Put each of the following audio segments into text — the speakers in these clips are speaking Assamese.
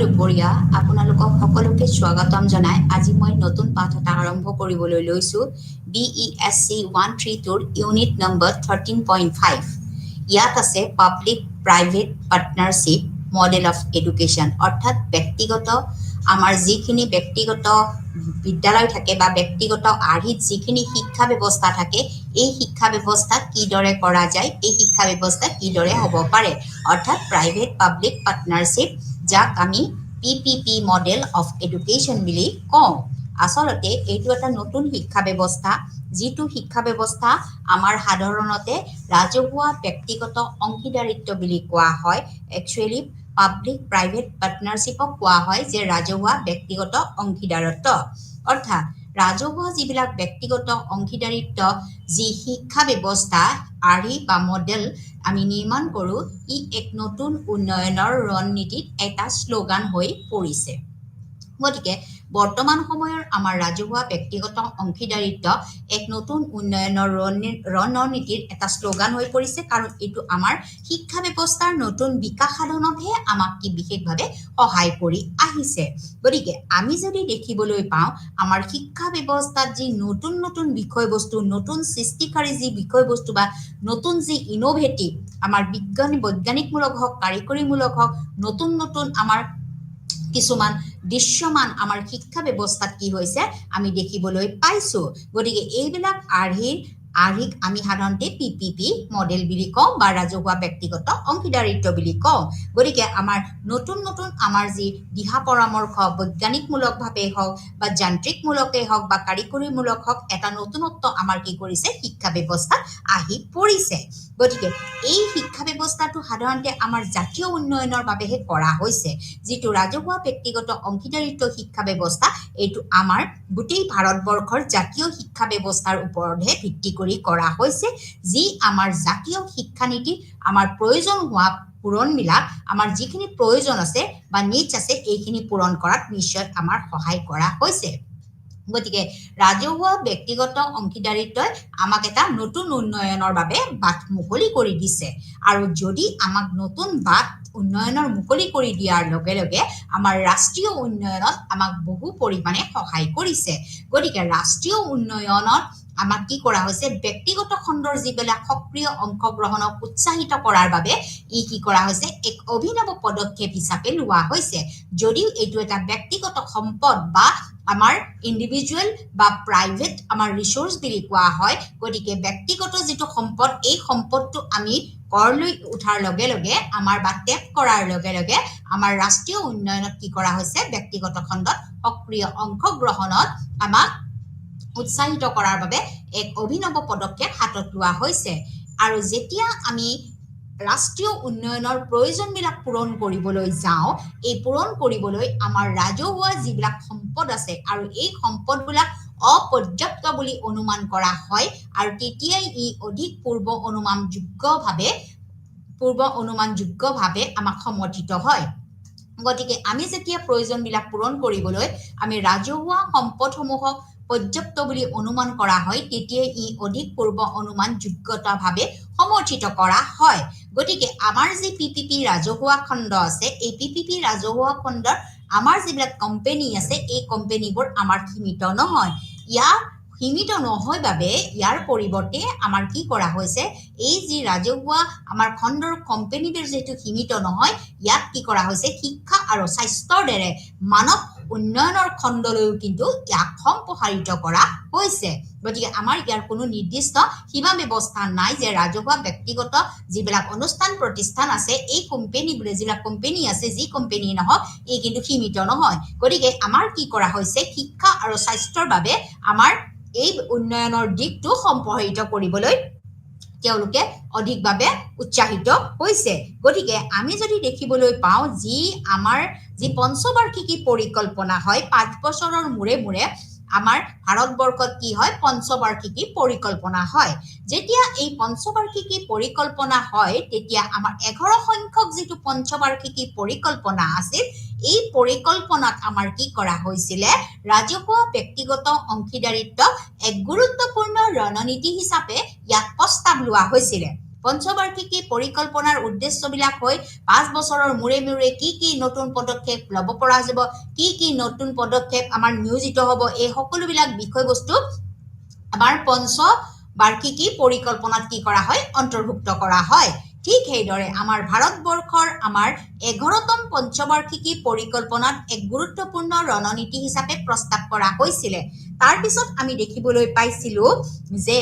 দুপৰীয়া আপোনালোকক সকলোকে স্বাগতম জনাই আজি মই নতুন পাঠ এটা আৰম্ভ কৰিবলৈ লৈছো BESC 132 ইউনিট নম্বৰ 13.5 ইয়াত আছে public private partnership model of education অৰ্থাৎ ব্যক্তিগত আমাৰ যিখিনি ব্যক্তিগত বিদ্যালয় থাকে বা ব্যক্তিগত আৰ্হিত যিখিনি শিক্ষা ব্যৱস্থা থাকে এই শিক্ষা ব্যৱস্থা কিদৰে কৰা যায় এই শিক্ষা ব্যৱস্থা কিদৰে হ'ব পাৰে অৰ্থাৎ প্ৰাইভেট পাব্লিক পাৰ্টনাৰশ্বিপ যাক আমি PPP মডেল অফ এডুকেশ্যন বুলি কওঁ আচলতে এইটো এটা নতুন শিক্ষা ব্যৱস্থা যিটো শিক্ষা ব্যৱস্থা আমাৰ সাধাৰণতে ৰাজহুৱা ব্যক্তিগত অংশীদাৰিত্ব বুলি কোৱা হয় একচুৱেলি পাব্লিক প্ৰাইভেট পাৰ্টনাৰশ্বিপক কোৱা হয় যে ৰাজহুৱা ব্যক্তিগত অংশীদাৰত্ব অৰ্থাৎ ৰাজহুৱা যিবিলাক ব্যক্তিগত অংশীদাৰিত্ব যি শিক্ষা ব্যৱস্থা আৰ্হি বা মডেল আমি নিৰ্মাণ কৰোঁ ই এক নতুন উন্নয়নৰ ৰণনীতিত এটা শ্লোগান হৈ পৰিছে গতিকে বৰ্তমান সময়ৰ আমাৰ ৰাজহুৱা ব্যক্তিগত অংশীদাৰিত্ব এক নতুন উন্নয়নৰ ৰণনীতিৰ এটা শ্লোগান হৈ পৰিছে কাৰণ এইটো আমাৰ শিক্ষা ব্যৱস্থাৰ নতুন বিকাশ সাধনতহে আমাক কি বিশেষভাৱে সহায় কৰি আহিছে গতিকে আমি যদি দেখিবলৈ পাওঁ আমাৰ শিক্ষা ব্যৱস্থাত যি নতুন নতুন বিষয়বস্তু নতুন সৃষ্টিকাৰী যি বিষয়বস্তু বা নতুন যি ইনোভেটিভ আমাৰ বৈজ্ঞানিকমূলক হওক কাৰিকৰীমূলক হওক নতুন নতুন আমাৰ কিছুমান দৃশ্যমান আমাৰ শিক্ষা ব্যৱস্থাত কি হৈছে আমি দেখিবলৈ পাইছো গতিকে এইবিলাক আৰ্হিক আমি সাধাৰণতে PPP মডেল বুলি কওঁ বা ৰাজহুৱা ব্যক্তিগত অংশীদাৰিত্ব বুলি কওঁ গতিকে আমাৰ নতুন নতুন আমাৰ যি দিহা পৰামৰ্শ বৈজ্ঞানিকমূলকভাৱে হওক বা যান্ত্ৰিকমূলকেই হওক বা কাৰিকৰীমূলক হওক এটা নতুনত্ব আমাৰ কি কৰিছে শিক্ষা ব্যৱস্থা আহি পৰিছে গতিকে এই শিক্ষা ব্যৱস্থাটো সাধাৰণতে আমাৰ জাতীয় উন্নয়নৰ বাবেহে কৰা হৈছে যিটো ৰাজহুৱা ব্যক্তিগত অংশীদাৰিত্ব শিক্ষা ব্যৱস্থা এইটো আমাৰ গোটেই ভাৰতবৰ্ষৰ জাতীয় শিক্ষা ব্যৱস্থাৰ ওপৰতহে ভিত্তি কৰি কৰা হৈছে যি আমাৰ জাতীয় শিক্ষানীতি আমাৰ প্ৰয়োজন হোৱা পূৰণবিলাক আমাৰ যিখিনি প্ৰয়োজন আছে বা নিডছ আছে এইখিনি পূৰণ কৰাত নিশ্চয় আমাৰ সহায় কৰা হৈছে গতিকে ৰাজহুৱা ব্যক্তিগত অংশীদাৰিত্বই আমাক এটা নতুন উন্নয়নৰ বাবে বাট মুকলি কৰি দিছে আৰু যদি আমাক নতুন বাট উন্নয়নৰ মুকলি কৰি দিয়াৰ লগে লগে আমাৰ ৰাষ্ট্ৰীয় উন্নয়নত আমাক বহু পৰিমাণে সহায় কৰিছে গতিকে ৰাষ্ট্ৰীয় উন্নয়নত আমাক কি কৰা হৈছে ব্যক্তিগত খণ্ডৰ যিবিলাক সক্ৰিয় অংশগ্ৰহণক উৎসাহিত কৰাৰ বাবে ই কি কৰা হৈছে এক অভিনৱ পদক্ষেপ হিচাপে লোৱা হৈছে যদিও এইটো এটা ব্যক্তিগত সম্পদ বা আমাৰ ইণ্ডিভিজুৱেল বা প্ৰাইভেট আমাৰ ৰিসোৰ্স বুলি কোৱা হয় গতিকে ব্যক্তিগত যিটো সম্পদ এই সম্পদটো আমি কৰ লৈ উঠাৰ লগে লগে আমাৰ বা টেপ কৰাৰ লগে লগে আমাৰ ৰাষ্ট্ৰীয় উন্নয়নত কি কৰা হৈছে ব্যক্তিগত খণ্ডত সক্ৰিয় অংশগ্ৰহণত আমাক উৎসাহিত কৰাৰ বাবে এক অভিনৱ পদক্ষেপ হাতত লোৱা হৈছে আৰু যেতিয়া আমি ৰাষ্ট্ৰীয় উন্নয়নৰ প্ৰয়োজনবিলাক পূৰণ কৰিবলৈ যাওঁ এই পূৰণ কৰিবলৈ আমাৰ ৰাজহুৱা যিবিলাক সম্পদ আছে আৰু এই সম্পদবিলাক অপৰ্যাপ্ত বুলি অনুমান কৰা হয় আৰু তেতিয়াই ই অধিক পূৰ্ব অনুমানযোগ্যভাৱে আমাক সমৰ্থিত হয় গতিকে আমি যেতিয়া প্ৰয়োজনবিলাক পূৰণ কৰিবলৈ আমি ৰাজহুৱা সম্পদসমূহক পৰ্যাপ্ত বুলি অনুমান কৰা হয় তেতিয়া ই অধিক পূৰ্ব অনুমানযোগ্যতাভাৱে সমৰ্থিত কৰা হয় গতিকে আমাৰ যি PPP ৰাজহুৱা খণ্ড আছে এই PPP ৰাজহুৱা খণ্ডৰ আমাৰ যিবিলাক কোম্পানী আছে এই কোম্পানীবোৰ আমাৰ সীমিত নহয় বাবে ইয়াৰ পৰিৱৰ্তে আমাৰ কি কৰা হৈছে এই যি ৰাজহুৱা আমাৰ খণ্ডৰ কোম্পানীবোৰ যেটো সীমিত নহয় ইয়াত কি কৰা হৈছে শিক্ষা আৰু স্বাস্থ্যৰ দৰে মানৱ উন্নয়নৰ খণ্ডলৈও কিন্তু ইয়াক সম্প্ৰসাৰিত কৰা হৈছে গতিকে আমাৰ ইয়াৰ কোনো নিৰ্দিষ্ট সীমা ব্যৱস্থা নাই যে ৰাজহুৱা ব্যক্তিগত যিবিলাক অনুষ্ঠান প্ৰতিষ্ঠান আছে এই কোম্পানীবোৰে যিবিলাক কোম্পানী আছে যি কোম্পানী নহওক এই কিন্তু সীমিত নহয় গতিকে আমাৰ কি কৰা হৈছে শিক্ষা আৰু স্বাস্থ্যৰ বাবে আমাৰ এই উন্নয়নৰ দিকটো সম্প্ৰসাৰিত কৰিবলৈ তেওঁলোকে অধিকভাৱে উৎসাহিত হৈছে গতিকে আমি যদি দেখিবলৈ পাওঁ যি আমাৰ যি পঞ্চবাৰ্ষিকী পৰিকল্পনা হয় 5 বছৰৰ মূৰে মূৰে আমাৰ ভাৰতবৰ্ষত কি হয় পঞ্চবাৰ্ষিকী পৰিকল্পনা হয় যেতিয়া এই পঞ্চবাৰ্ষিকী পৰিকল্পনা হয় তেতিয়া আমাৰ 11 সংখ্যক যিটো পঞ্চবাৰ্ষিকী পৰিকল্পনা আছিল এই পৰিকল্পনাত আমাৰ কি কৰা হৈছিল ৰাজহুৱা ব্যক্তিগত অংশীদাৰিত্ব এক গুৰুত্বপূৰ্ণ ৰণনীতি হিচাপে ইয়াক প্ৰস্তাৱ লোৱা হৈছিল পঞ্চবাৰ্ষিকী পৰিকল্পনাৰ উদ্দেশ্যবিলাক হৈ 5 বছৰৰ মূৰে মূৰে কি নতুন পদক্ষেপ ল'ব পৰা যাব, কি নতুন পদক্ষেপ আমাৰ নিয়োজিত হ'ব, এই সকলোবিলাক বিষয়বস্তু আমাৰ পঞ্চবাৰ্ষিকী পৰিকল্পনাত কি কৰা হয়, অন্তৰ্ভুক্ত কৰা হয়। ঠিক সেইদৰে আমাৰ ভাৰতবৰ্ষৰ আমাৰ 11তম পঞ্চবাৰ্ষিকী পৰিকল্পনাত এক গুৰুত্বপূৰ্ণ ৰণনীতি হিচাপে প্ৰস্তাৱ কৰা হৈছিলে। তাৰ পিছত আমি দেখিবলৈ পাইছিলো যে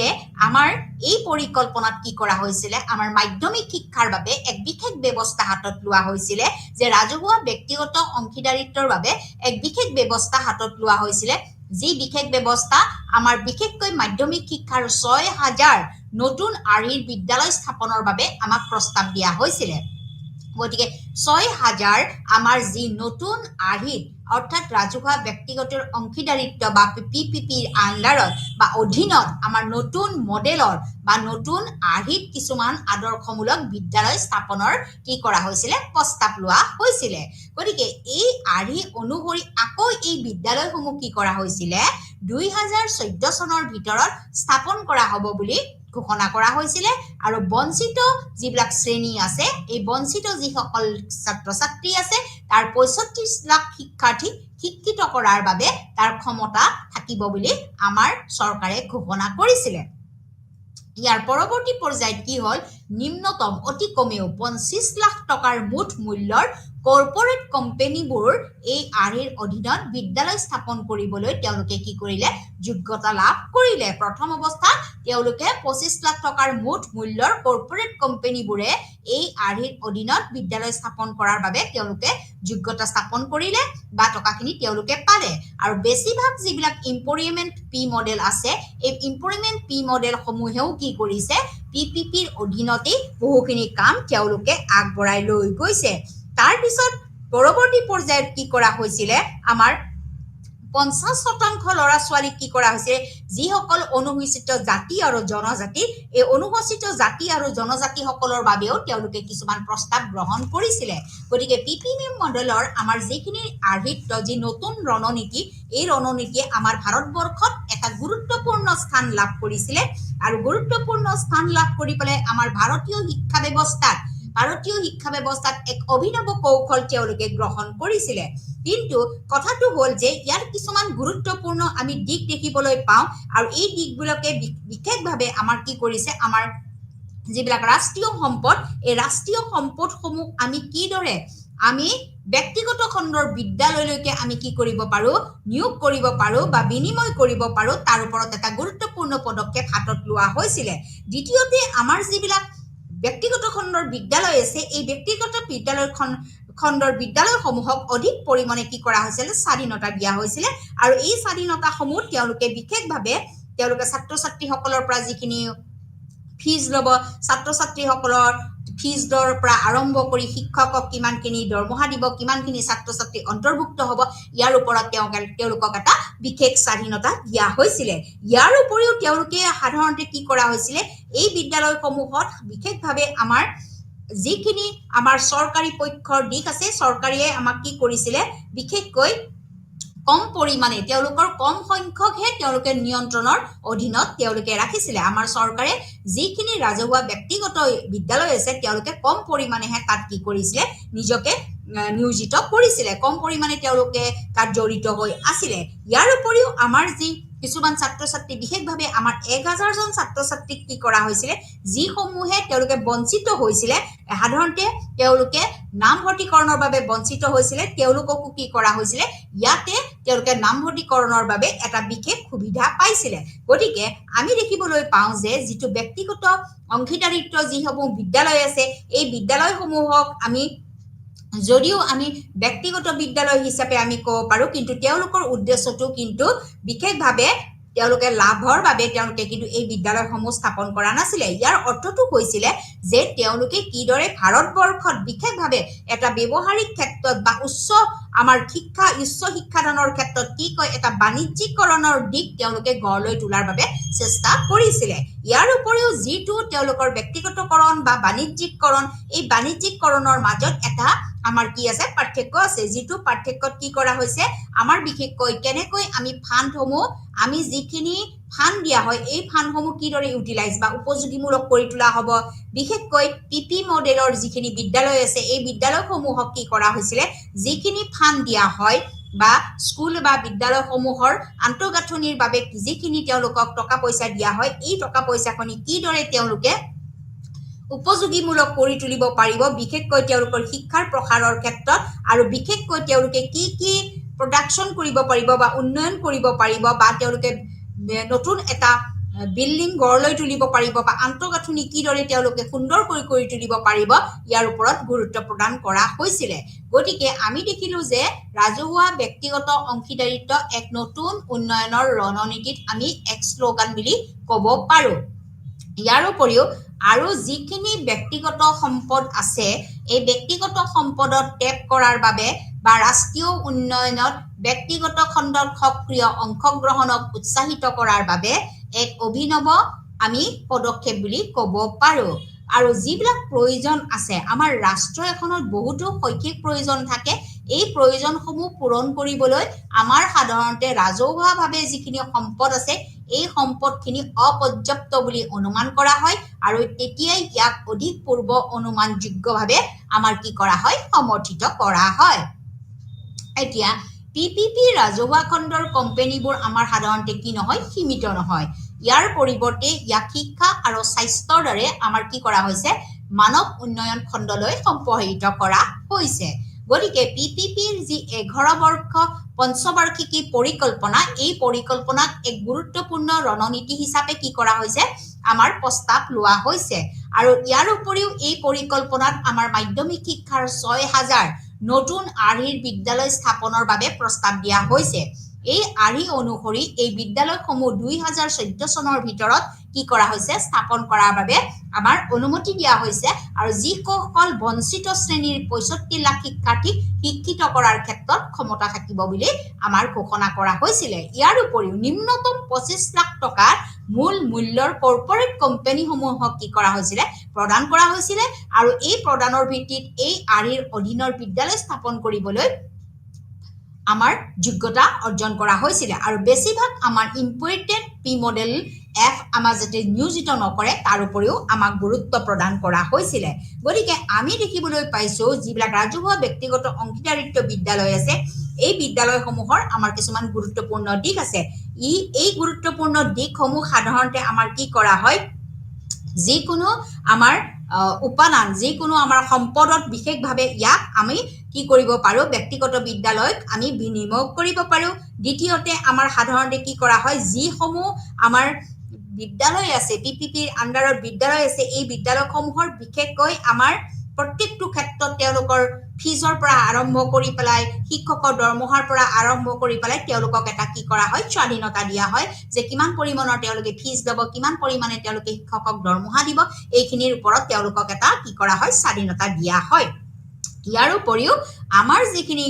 আমাৰ এই পৰিকল্পনাত কি কৰা হৈছিলে, আমাৰ মাধ্যমিক শিক্ষাৰ বাবে এক বিশেষ ব্যৱস্থা হাতত লোৱা হৈছিলে, যে ৰাজহুৱা ব্যক্তিগত অংশীদাৰিত্বৰ বাবে এক বিশেষ ব্যৱস্থা হাতত লোৱা হৈছিলে, যি বিশেষ ব্যৱস্থা আমাৰ বিশেষকৈ মাধ্যমিক শিক্ষাৰ 6,000 নতুন আৰ্হিৰ বিদ্যালয় স্থাপনৰ বাবে আমাক প্ৰস্তাৱ দিয়া হৈছিলে। গতিকে 6,000 আমাৰ যি নতুন আৰ্হিত অৰ্থাৎ ৰাজহুৱা ব্যক্তিগত অংশীদাৰিত্ব বা PPPৰ আণ্ডাৰত বা অধীনত আমাৰ নতুন মডেলৰ বা নতুন আৰ্হিত কিছুমান আদৰ্শমূলক বিদ্যালয় স্থাপনৰ কি কৰা হৈছিলে, প্ৰস্তাৱ লোৱা হৈছিলে। গতিকে এই আৰ্হি অনুসৰি আকৌ এই বিদ্যালয়সমূহ কি কৰা হৈছিলে, 2014 চনৰ ভিতৰত স্থাপন কৰা হ'ব বুলি ঘোষণা কৰা হৈছিলে। আৰু বঞ্চিত যিবিলাক শ্ৰেণী আছে, এই বঞ্চিত যিসকল ছাত্ৰ ছাত্ৰী আছে, তাৰ 35 লাখ শিক্ষাৰ্থীক শিক্ষিত কৰাৰ বাবে তাৰ ক্ষমতা থাকিব বুলি আমাৰ চৰকাৰে ঘোষণা কৰিছিলে। ইয়াৰ পৰৱৰ্তী পৰ্যায়ত কি হ'ল, নিম্নতম অতি কমেও 25 লাখ টকাৰ মুঠ মূল্যৰ কৰ্পৰেট কোম্পানীবোৰ এই আৰ্হিৰ অধীনত বিদ্যালয় স্থাপন কৰিবলৈ তেওঁলোকে কি কৰিলে, যোগ্যতা লাভ কৰিলে। প্ৰথম অৱস্থাত তেওঁলোকে 25 লাখ টকাৰ মুঠ মূল্যৰ কৰ্পৰেট কোম্পানীবোৰে এই আৰ্হিৰ অধীনত বিদ্যালয় স্থাপন কৰাৰ বাবে তেওঁলোকে যোগ্যতা স্থাপন কৰিলে বা টকাখিনি তেওঁলোকে পালে। আৰু বেছিভাগ যিবিলাক ইম্পৰিমেণ্ট পি মডেল আছে, এই ইম্পৰিমেণ্ট পি মডেল সমূহেও কি কৰিছে, PPPৰ অধীনতেই বহুখিনি কাম তেওঁলোকে আগবঢ়াই লৈ গৈছে। তাৰ পিছত পৰৱৰ্তী পৰ্যায়ত কি কৰা হৈছিলে, আমাৰ 50% ল'ৰা ছোৱালীক কি কৰা হৈছে, যিসকল অনুসূচিত জাতি আৰু জনজাতি, এই অনুসূচিত জাতি আৰু জনজাতি সকলৰ বাবেও তেওঁলোকে কিছুমান প্ৰস্তাৱ গ্ৰহণ কৰিছিলে। গতিকে PPP মডেলৰ আমাৰ যিখিনি আৰ্হিত যি নতুন ৰণনীতি, এই ৰণনীতিয়ে আমাৰ ভাৰতবৰ্ষত এটা গুৰুত্বপূৰ্ণ স্থান লাভ কৰিছিলে। আৰু গুৰুত্বপূৰ্ণ স্থান লাভ কৰি পেলাই আমাৰ ভাৰতীয় শিক্ষা ব্যৱস্থাত এক অভিনৱ কৌশল তেওঁলোকে গ্ৰহণ কৰিছিলে। কিন্তু কথাটো হ'ল যে ইয়াৰ কিছুমান গুৰুত্বপূৰ্ণ আমি দিশ দেখিবলৈ পাওঁ, আৰু এই দিশবিলাকে বিশেষভাৱে আমাৰ কি কৰিছে, আমাৰ যিবিলাক ৰাষ্ট্ৰীয় সম্পদ, এই ৰাষ্ট্ৰীয় সম্পদসমূহ আমি কিদৰে আমি ব্যক্তিগত খণ্ডৰ বিদ্যালয়লৈকে আমি কি কৰিব পাৰো, নিয়োগ কৰিব পাৰো বা বিনিময় কৰিব পাৰো, তাৰ ওপৰত এটা গুৰুত্বপূৰ্ণ পদক্ষেপ হাতত লোৱা হৈছিলে। দ্বিতীয়তে আমাৰ যিবিলাক ব্যক্তিগত খণ্ডৰ বিদ্যালয় আছে, এই ব্যক্তিগত খণ্ডৰ বিদ্যালয়সমূহক অধিক পৰিমাণে কি কৰা হৈছিল, স্বাধীনতা দিয়া হৈছিলে। আৰু এই স্বাধীনতাসমূহ তেওঁলোকে বিশেষভাৱে তেওঁলোকে ছাত্ৰ ছাত্ৰীসকলৰ পৰা যিখিনি ফিজ ল'ব, ছাত্ৰ ছাত্ৰীসকলৰ ফিজ দৰ পৰা আৰম্ভ কৰি শিক্ষকক কিমানখিনি দৰমহা দিব, কিমানখিনি ছাত্ৰ ছাত্ৰী অন্তৰ্ভুক্ত হ'ব, ইয়াৰ ওপৰত তেওঁলোকক এটা বিশেষ স্বাধীনতা দিয়া হৈছিলে। ইয়াৰ উপৰিও তেওঁলোকে সাধাৰণতে কি কৰা হৈছিলে, এই বিদ্যালয়সমূহত বিশেষভাৱে আমাৰ যিখিনি আমাৰ চৰকাৰী পক্ষৰ দিশ আছে, চৰকাৰীয়ে আমাক কি কৰিছিলে, বিশেষকৈ কম পৰিমাণে তেওঁলোকৰ কম সংখ্যকহে তেওঁলোকে নিয়ন্ত্ৰণৰ অধীনত তেওঁলোকে ৰাখিছিলে। আমাৰ চৰকাৰে যিখিনি ৰাজহুৱা ব্যক্তিগত বিদ্যালয় আছে, তেওঁলোকে কম পৰিমাণেহে তাত কি কৰিছিলে, নিজকে নিয়োজিত কৰিছিলে, কম পৰিমাণে তেওঁলোকে তাত জড়িত হৈ আছিলে। ইয়াৰ উপৰিও আমাৰ যি কিছুমান ছাত্ৰ ছাত্ৰী, বিশেষভাৱে আমাৰ 1000 জন ছাত্ৰ ছাত্ৰীক কি কৰা হৈছিলে, যিসমূহে তেওঁলোকে বঞ্চিত হৈছিলে, সাধাৰণতে তেওঁলোকে নামভৰ্তিকৰণৰ বাবে বঞ্চিত হৈছিলে, তেওঁলোককো কি কৰা হৈছিলে, ইয়াতে তেওঁলোকে নামভৰ্তিকৰণৰ বাবে এটা বিশেষ সুবিধা পাইছিলে। গতিকে আমি দেখিবলৈ পাওঁ যে যিটো ব্যক্তিগত অংশীদাৰিত্ব যিসমূহ বিদ্যালয় আছে, এই বিদ্যালয়সমূহক আমি যদিও আমি ব্যক্তিগত বিদ্যালয় হিচাপে আমি ক'ব পাৰো, কিন্তু তেওঁলোকৰ উদ্দেশ্যটো কিন্তু বিশেষভাৱে তেওঁলোকে লাভৰ বাবে তেওঁলোকে কিন্তু এই বিদ্যালয়সমূহ স্থাপন কৰা নাছিলে। ইয়াৰ অৰ্থটো হৈছিলে যে তেওঁলোকে কিদৰে ভাৰতবৰ্ষত বিশেষভাৱে এটা ব্যৱহাৰিক ক্ষেত্ৰত বা উচ্চ শিক্ষাদানৰ ক্ষেত্ৰত কি কয়, এটা বাণিজ্যিকৰণৰ দিশ তেওঁলোকে গঢ় লৈ তোলাৰ বাবে চেষ্টা কৰিছিলে। ইয়াৰ উপৰিও যিটো তেওঁলোকৰ ব্যক্তিগতকৰণ বা বাণিজ্যিককৰণ, এই বাণিজ্যিককৰণৰ মাজত এটা আমাৰ কি আছে, পাৰ্থক্য আছে। যিটো পাৰ্থক্যত কি কৰা হৈছে, আমাৰ বিশেষকৈ কেনেকৈ আমি ফাণ্ডসমূহ, আমি যিখিনি ফান্ড দিয়া হয় এই ফান্ডসমূহ কিদৰে ইউটিলাইজ বা উপযোগীমূলক কৰি তোলা হ'ব বিশেষকৈ পিপি মডেলৰ যিখিনি বিদ্যালয় আছে এই বিদ্যালয়সমূহক কি কৰা হৈছিলে যিখিনি ফান্ড দিয়া হয় বা স্কুল বা বিদ্যালয়সমূহৰ আন্তঃগাঁথনিৰ বাবে যিখিনি তেওঁলোকক টকা পইচা দিয়া হয় এই টকা পইচাখিনি কিদৰে তেওঁলোকে উপযোগীমূলক কৰি তুলিব পাৰিব বিশেষকৈ তেওঁলোকৰ শিক্ষাৰ প্ৰসাৰৰ ক্ষেত্ৰত আৰু বিশেষকৈ তেওঁলোকে কি কি প্ৰডাকশ্যন কৰিব পাৰিব বা উন্নয়ন কৰিব পাৰিব বা তেওঁলোকে নতুন এটা বিল্ডিং গঢ় লৈ তুলিব পাৰিব বা আন্তঃগাঁথনি কিদৰে তেওঁলোকে সুন্দৰকৈ কৰি তুলিব পাৰিব ইয়াৰ ওপৰত গুৰুত্ব প্ৰদান কৰা হৈছিলে গতিকে আমি দেখিলো যে ৰাজহুৱা ব্যক্তিগত অংশীদাৰিত্ব এক নতুন উন্নয়নৰ ৰণনীতিত আমি এক শ্লোগান বুলি ক'ব পাৰো ইয়াৰ উপৰিও আৰু যিখিনি ব্যক্তিগত সম্পদ আছে এই ব্যক্তিগত সম্পদত টেপ কৰাৰ বাবে বা ৰাষ্ট্ৰীয় উন্নয়নত ব্যক্তিগত খণ্ডৰ সক্ৰিয় অংশগ্ৰহণক উৎসাহিত কৰাৰ বাবে এক অভিনৱ আমি পদক্ষেপ বুলি ক'ব পাৰো আৰু যিবিলাক প্ৰয়োজন আছে আমাৰ ৰাষ্ট্ৰ এখনত বহুতো শৈক্ষিক প্ৰয়োজন থাকে এই প্ৰয়োজনসমূহ পূৰণ কৰিবলৈ আমাৰ সাধাৰণতে ৰাজহুৱাভাৱে যিখিনি সম্পদ আছে এই সম্পদখিনি অপৰ্যাপ্ত বুলি অনুমান কৰা হয় আৰু তেতিয়াই ইয়াক অধিক পূৰ্ব অনুমানযোগ্যভাৱে আমাৰ কি কৰা হয় সমৰ্থিত কৰা হয় এতিয়া পিপিপি ৰাজহুৱা খণ্ডৰ কোম্পানীবোৰ আমাৰ সাধাৰণতে কি নহয় সীমিত নহয় ইয়াৰ পৰিৱৰ্তে ইয়াক শিক্ষা আৰু স্বাস্থ্যৰ দৰে আমাৰ কি কৰা হৈছে মানৱ উন্নয়ন খণ্ডলৈ সম্প্ৰসাৰিত কৰা হৈছে গতিকে পিপিপিৰ যি 11 বৰ্ষ পঞ্চবাৰ্ষিকী পৰিকল্পনা এই পৰিকল্পনাক এক গুৰুত্বপূৰ্ণ ৰণনীতি হিচাপে কি কৰা হৈছে আমাৰ প্ৰস্তাৱ লোৱা হৈছে আৰু ইয়াৰ উপৰিও এই পৰিকল্পনাত আমাৰ মাধ্যমিক শিক্ষাৰ 6000 নতুন আৰ্হিৰ বিদ্যালয় স্থাপনৰ বাবে প্ৰস্তাৱ দিয়া হৈছে এই আৰ্হি অনুসৰি এই বিদ্যালয়সমূহ 2014 চনৰ ভিতৰত কি কৰা হৈছে স্থাপন কৰাৰ বাবে আমাৰ অনুমতি দিয়া হৈছে আৰু যিসকল বঞ্চিত শ্ৰেণীৰ 65 লাখ শিক্ষাৰ্থীক শিক্ষিত কৰাৰ ক্ষেত্ৰত ক্ষমতা থাকিব বুলি আমাৰ ঘোষণা কৰা হৈছিল ইয়াৰ উপৰিও নিম্নতম 25 লাখ টকাৰ মূল মূল্যৰ কৰ্পৰেট কোম্পানীসমূহক কি কৰা হৈছিল প্ৰদান কৰা হৈছিল আৰু এই প্ৰদানৰ ভিত্তিত এই আৰ্হিৰ অধীনৰ বিদ্যালয় স্থাপন কৰিবলৈ আমাৰ যোগ্যতা অৰ্জন কৰা হৈছিল আৰু বেছিভাগ আমাৰ ইম্পৰ্টেড পি মডেল এফ আমাৰ যাতে নিয়োজিত নকৰে তাৰ উপৰিও আমাক গুৰুত্ব প্ৰদান কৰা হৈছিল গতিকে আমি দেখিবলৈ পাইছো যিবিলাক ৰাজহুৱা ব্যক্তিগত অংশীদাৰিত্ব বিদ্যালয় আছে এই বিদ্যালয়সমূহৰ আমাৰ কিছুমান গুৰুত্বপূৰ্ণ দিশ আছে এই গুৰুত্বপূৰ্ণ দিশসমূহ সাধাৰণতে আমাৰ কি কৰা হয় যিকোনো আমাৰ উপাদান যিকোনো আমাৰ সম্পদত বিশেষভাৱে ইয়াক আমি কি কৰিব পাৰো ব্যক্তিগত বিদ্যালয়ক আমি বিনিময় কৰিব পাৰো দ্বিতীয়তে আমাৰ সাধাৰণতে কি কৰা হয় যিসমূহ আমাৰ বিদ্যালয় আছে পিপিপিৰ আন্ডাৰত বিদ্যালয় আছে এই বিদ্যালয়সমূহৰ বিশেষকৈ আমাৰ প্ৰত্যেকটো ক্ষেত্ৰত তেওঁলোকৰ ফিজৰ পৰা আৰম্ভ কৰি পেলাই শিক্ষকৰ দৰমহাৰ পৰা আৰম্ভ কৰি পেলাই তেওঁলোকক এটা কি কৰা হয় স্বাধীনতা দিয়া হয় যে কিমান পৰিমাণৰ তেওঁলোকে ফিজ দিব কিমান পৰিমাণে তেওঁলোকে শিক্ষকক দৰমহা দিব এইখিনিৰ ওপৰত তেওঁলোকক এটা কি কৰা হয় স্বাধীনতা দিয়া হয় ইয়াৰ উপৰিও আমাৰ যিখিনি